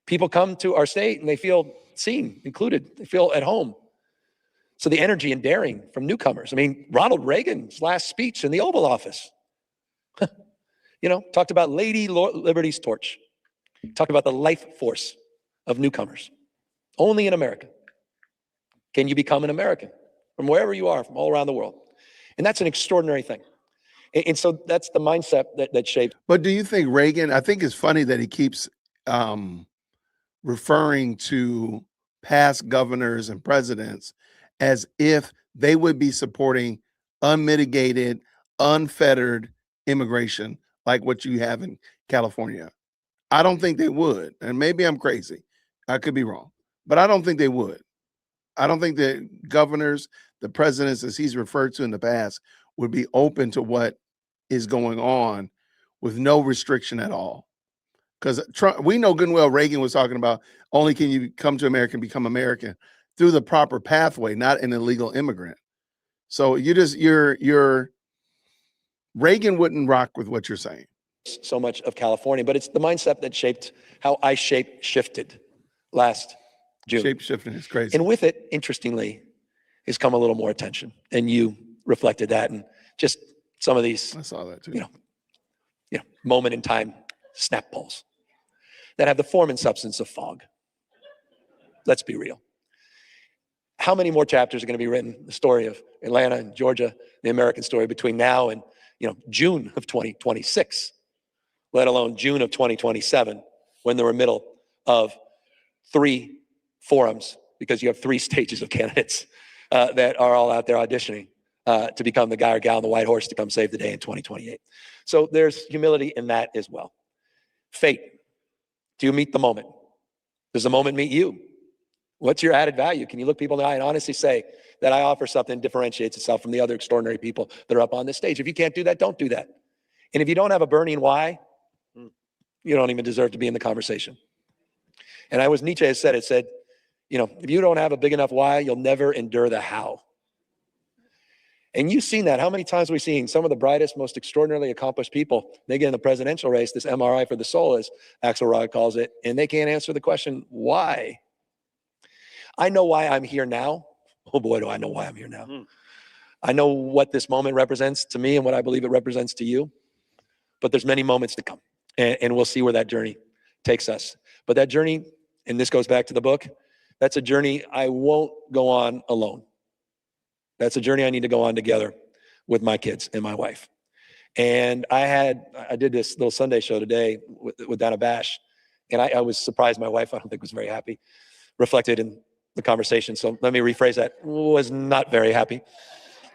People come to our state and they feel seen, included, they feel at home. So the energy and daring from newcomers. I mean, Ronald Reagan's last speech in the Oval Office, talked about Lady Liberty's torch, talked about the life force of newcomers. Only in America can you become an American from wherever you are, from all around the world. And that's an extraordinary thing. And so that's the mindset that shaped. But do you think Reagan, I think it's funny that he keeps referring to past governors and presidents as if they would be supporting unmitigated, unfettered immigration like what you have in California. I don't think they would. And maybe I'm crazy. I could be wrong. But I don't think they would. I don't think the governors, the presidents, as he's referred to in the past, would be open to what is going on with no restriction at all. Because we know good and well Reagan was talking about only can you come to America and become American through the proper pathway, not an illegal immigrant. So you're Reagan wouldn't rock with what you're saying. So much of California, but it's the mindset that shaped how I shifted last June. Shape shifting is crazy. And with it, interestingly, has come a little more attention. And you reflected that, and just some of these, I saw that too. Moment in time snap polls that have the form and substance of fog. Let's be real. How many more chapters are going to be written? The story of Atlanta and Georgia, the American story between now and June of 2026, let alone June of 2027, when they're in the middle of 3 forums, because you have 3 stages of candidates that are all out there auditioning to become the guy or gal on the white horse to come save the day in 2028. So there's humility in that as well. Fate. Do you meet the moment? Does the moment meet you? What's your added value? Can you look people in the eye and honestly say that I offer something that differentiates itself from the other extraordinary people that are up on this stage? If you can't do that, don't do that. And if you don't have a burning why, you don't even deserve to be in the conversation. And Nietzsche has said, if you don't have a big enough why, you'll never endure the how. And you've seen that. How many times have we seen some of the brightest, most extraordinarily accomplished people, they get in the presidential race, this MRI for the soul, as Axelrod calls it, and they can't answer the question, why? I know why I'm here now. Oh boy, do I know why I'm here now. I know what this moment represents to me and what I believe it represents to you. But there's many moments to come. And we'll see where that journey takes us. But that journey, and this goes back to the book, that's a journey I won't go on alone. That's a journey I need to go on together with my kids and my wife. And I did this little Sunday show today with Dana Bash, and I was surprised. My wife, I don't think, was very happy, reflected in the conversation. So let me rephrase that. Was not very happy.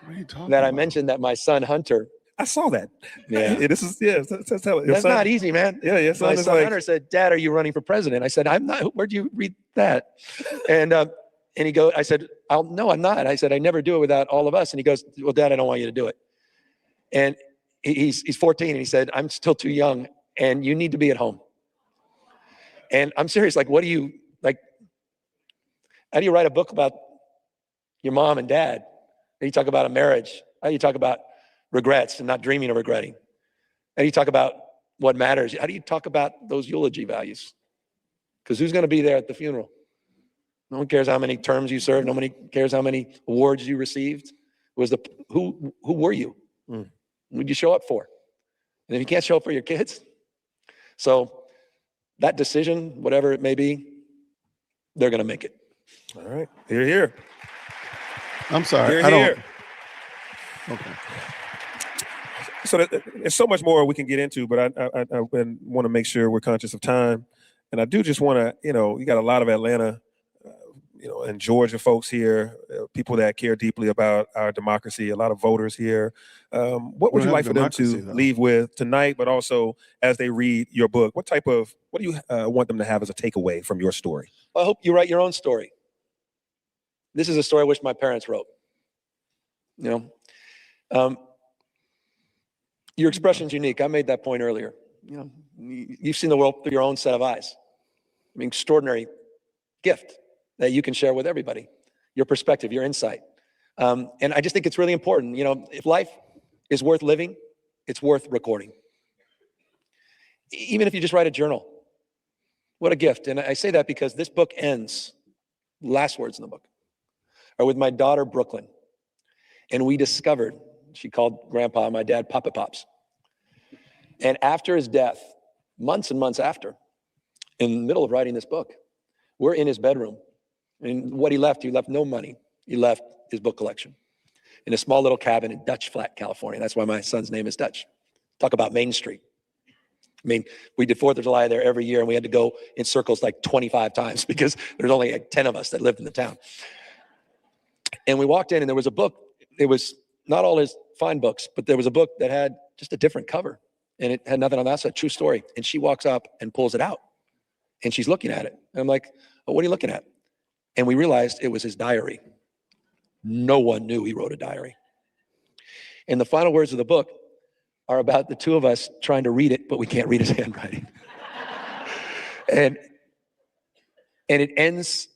What are you talking that about? I mentioned that my son Hunter. I saw that. Yeah. This is that's how That's not easy, man. Yeah, yeah. My son Hunter said, "Dad, are you running for president?" I said, "I'm not." Where'd you read that? And he goes, I said, "No, I'm not." I said, "I never do it without all of us." And he goes, "Well, Dad, I don't want you to do it." And he's 14, and he said, "I'm still too young, and you need to be at home." And I'm serious. Like, what do you like? How do you write a book about your mom and dad? How do you talk about a marriage? How do you talk about regrets and not dreaming of regretting? How do you talk about what matters? How do you talk about those eulogy values? Because who's going to be there at the funeral? No one cares how many terms you served. Nobody cares how many awards you received. Who were you? What did you show up for? And if you can't show up for your kids, so that decision, whatever it may be, they're going to make it. All right, here. I'm sorry. Here, I don't. here. Okay. So there's so much more we can get into, but I want to make sure we're conscious of time. And I do just want to, you got a lot of Atlanta, and Georgia folks here, people that care deeply about our democracy, a lot of voters here. What would We you don't like have for them to democracy, though. leave with tonight, but also as they read your book? What do you want them to have as a takeaway from your story? I hope you write your own story. This is a story I wish my parents wrote. You know, your expression's unique. I made that point earlier. You know, you've seen the world through your own set of eyes. I mean, extraordinary gift that you can share with everybody. Your perspective, your insight. And I just think it's really important. You know, if life is worth living, it's worth recording. Even if you just write a journal, what a gift. And I say that because this book ends, last words in the book, are with my daughter, Brooklyn. And we discovered, she called Grandpa and my dad Papa Pops. And after his death, months and months after, in the middle of writing this book, we're in his bedroom. And what he left no money. He left his book collection in a small little cabin in Dutch Flat, California. That's why my son's name is Dutch. Talk about Main Street. I mean, we did 4th of July there every year, and we had to go in circles like 25 times because there's only like 10 of us that lived in the town. And we walked in, and there was a book. It was not all his fine books, but there was a book that had just a different cover, and it had nothing on that. It's a true story. And she walks up and pulls it out, and she's looking at it. And I'm like, oh, what are you looking at? And we realized it was his diary. No one knew he wrote a diary. And the final words of the book are about the two of us trying to read it, but we can't read his handwriting. and it ends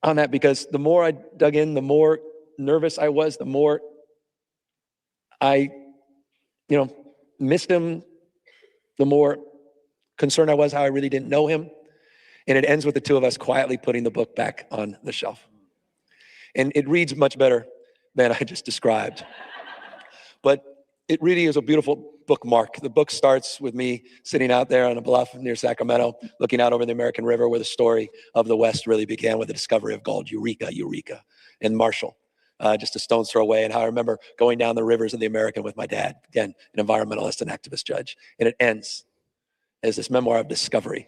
on that because the more I dug in, the more nervous I was, the more I, missed him, the more concerned I was how I really didn't know him. And it ends with the two of us quietly putting the book back on the shelf. And it reads much better than I just described. But it really is a beautiful bookmark. The book starts with me sitting out there on a bluff near Sacramento, looking out over the American River where the story of the West really began with the discovery of gold, Eureka, Eureka, in Marshall, just a stone's throw away. And how I remember going down the rivers of the American with my dad, again, an environmentalist and activist judge. And it ends as this memoir of discovery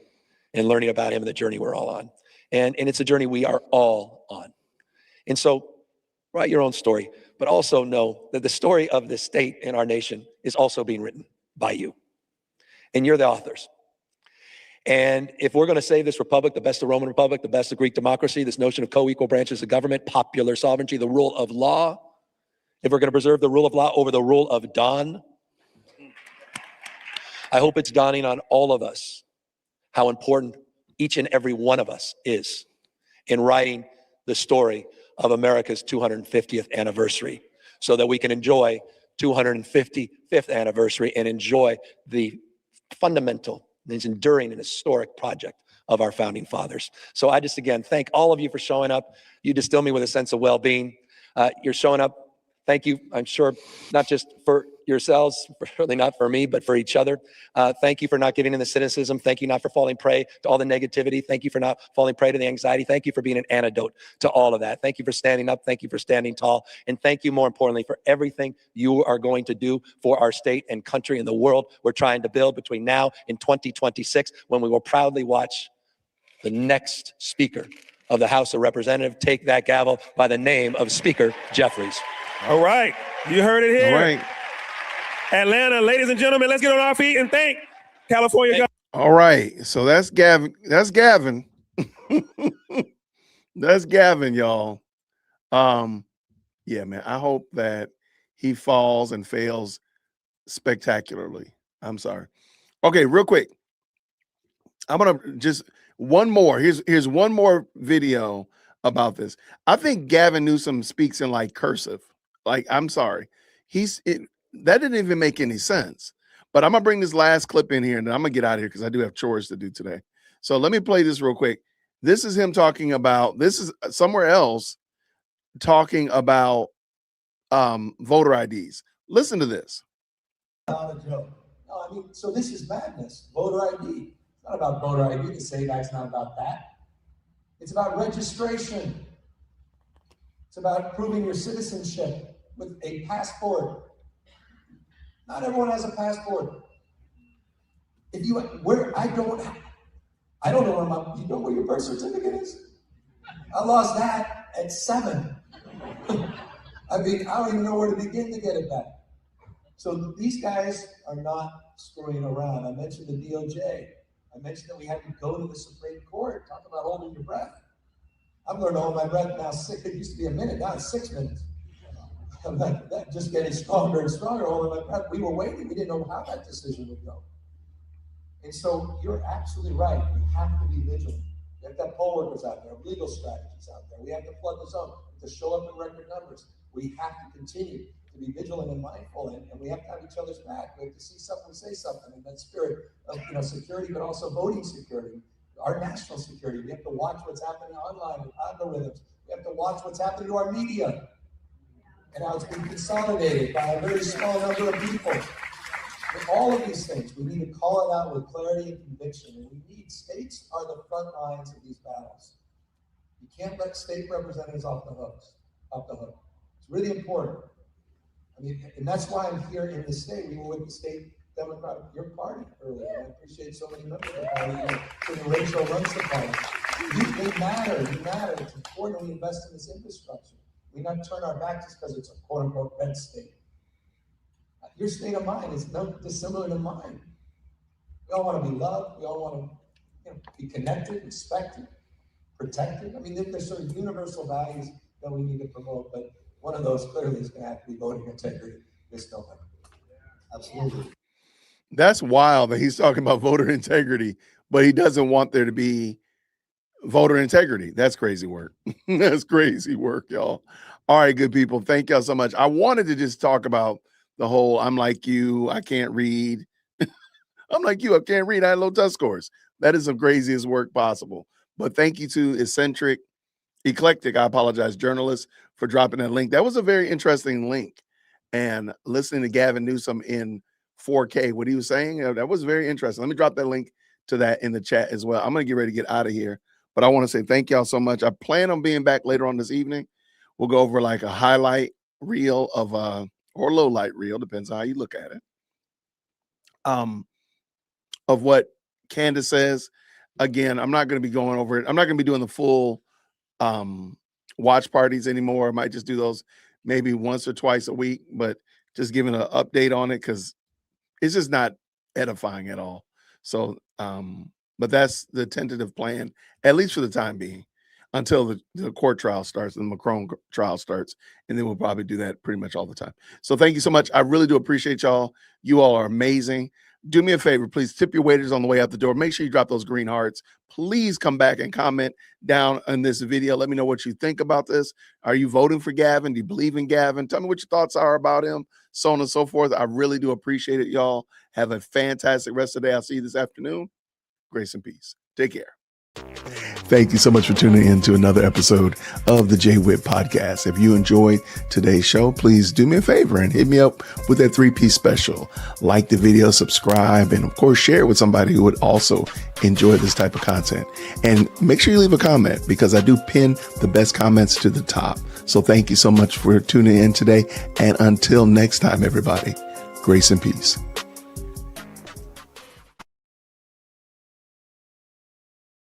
and learning about him and the journey we're all on. And it's a journey we are all on. And so write your own story, but also know that the story of this state and our nation is also being written by you. And you're the authors. And if we're going to save this republic, the best of Roman Republic, the best of Greek democracy, this notion of co-equal branches of government, popular sovereignty, the rule of law, if we're going to preserve the rule of law over the rule of dawn, I hope it's dawning on all of us how important each and every one of us is in writing the story of America's 250th anniversary so that we can enjoy 255th anniversary and enjoy the fundamental, this enduring and historic project of our founding fathers. So I just, again, thank all of you for showing up. You distill me with a sense of well-being. You're showing up. Thank you, I'm sure, not just for yourselves, certainly not for me, but for each other. Thank you for not giving in to cynicism. Thank you not for falling prey to all the negativity. Thank you for not falling prey to the anxiety. Thank you for being an antidote to all of that. Thank you for standing up. Thank you for standing tall. And thank you, more importantly, for everything you are going to do for our state and country and the world we're trying to build between now and 2026, when we will proudly watch the next Speaker of the House of Representatives take that gavel by the name of Speaker Jeffries. All right. You heard it here. All right. Atlanta, ladies and gentlemen, let's get on our feet and thank California governor. All right. So that's Gavin. That's Gavin. That's Gavin, y'all. Yeah, man. I hope that he falls and fails spectacularly. I'm sorry. Okay, real quick. I'm gonna just one more. Here's one more video about this. I think Gavin Newsome speaks in like cursive. Like, I'm sorry. That didn't even make any sense. But I'm gonna bring this last clip in here and then I'm gonna get out of here because I do have chores to do today. So let me play this real quick. This is him talking about, this is somewhere else talking about voter IDs. Listen to this. Not a joke. No, I mean, so this is madness. Voter ID. It's not about voter ID to say that's not about that. It's about registration. It's about proving your citizenship with a passport. Not everyone has a passport. If you, I don't know where you know where your birth certificate is? I lost that. at 7. I mean, I don't even know where to begin to get it back. So these guys are not screwing around. I mentioned the DOJ. I mentioned that we had to go to the Supreme Court. Talk about holding your breath. I've learned to hold my breath now. It used to be a minute, now it's 6 minutes. I'm like, just getting stronger and stronger, holding my breath. We were waiting. We didn't know how that decision would go. And so you're absolutely right. We have to be vigilant. We have to have poll workers out there, legal strategies out there. We have to flood the zone, to show up in record numbers. We have to continue to be vigilant and mindful, and we have to have each other's back. We have to see something, say something in that spirit of security, but also voting security, our national security. We have to watch what's happening online with algorithms. We have to watch what's happening to our media and how it's being consolidated by a very small number of people. And all of these things, we need to call it out with clarity and conviction. And we need, states are the front lines of these battles. You can't let state representatives off the hook. It's really important. I mean, and that's why I'm here in the state. We were with the state Democratic, your party earlier. I appreciate so many members of the party. And Rachel runs the party. They matter. They matter. It's important we invest in this infrastructure. We not turn our back just because it's a quote unquote red state. Your state of mind is no dissimilar to mine. We all want to be loved. We all want to be connected, respected, protected. I mean, there's sort of universal values that we need to promote, but one of those clearly is going to have to be voting integrity this November. Absolutely. That's wild that he's talking about voter integrity, but he doesn't want there to be voter integrity. That's crazy work. That's crazy work, y'all. All right, good people. Thank y'all so much. I wanted to just talk about the whole I'm like you, I can't read. I'm like you, I can't read. I had low test scores. That is the craziest work possible. But thank you to Eclectic, I apologize, journalists, for dropping that link. That was a very interesting link. And listening to Gavin Newsome in 4K, what he was saying, that was very interesting. Let me drop that link to that in the chat as well. I'm going to get ready to get out of here. But I want to say thank y'all so much. I plan on being back later on this evening. We'll go over like a highlight reel of or low light reel, depends on how you look at it, of what Candace says. Again, I'm not going to be going over it. I'm not going to be doing the full watch parties anymore. I might just do those maybe once or twice a week, but just giving an update on it because it's just not edifying at all. So, but that's the tentative plan, at least for the time being, until the court trial starts, the Macron trial starts, and then we'll probably do that pretty much all the time. So thank you so much. I really do appreciate y'all. You all are amazing. Do me a favor, please tip your waiters on the way out the door. Make sure you drop those green hearts. Please come back and comment down on this video. Let me know what you think about this. Are you voting for Gavin? Do you believe in Gavin? Tell me what your thoughts are about him, so on and so forth. I really do appreciate it, y'all. Have a fantastic rest of the day. I'll see you this afternoon. Grace and peace. Take care. Thank you so much for tuning in to another episode of the Jay Witt Podcast. If you enjoyed today's show, please do me a favor and hit me up with that 3-piece special. Like the video, subscribe, and of course, share it with somebody who would also enjoy this type of content. And make sure you leave a comment because I do pin the best comments to the top. So thank you so much for tuning in today. And until next time, everybody, grace and peace.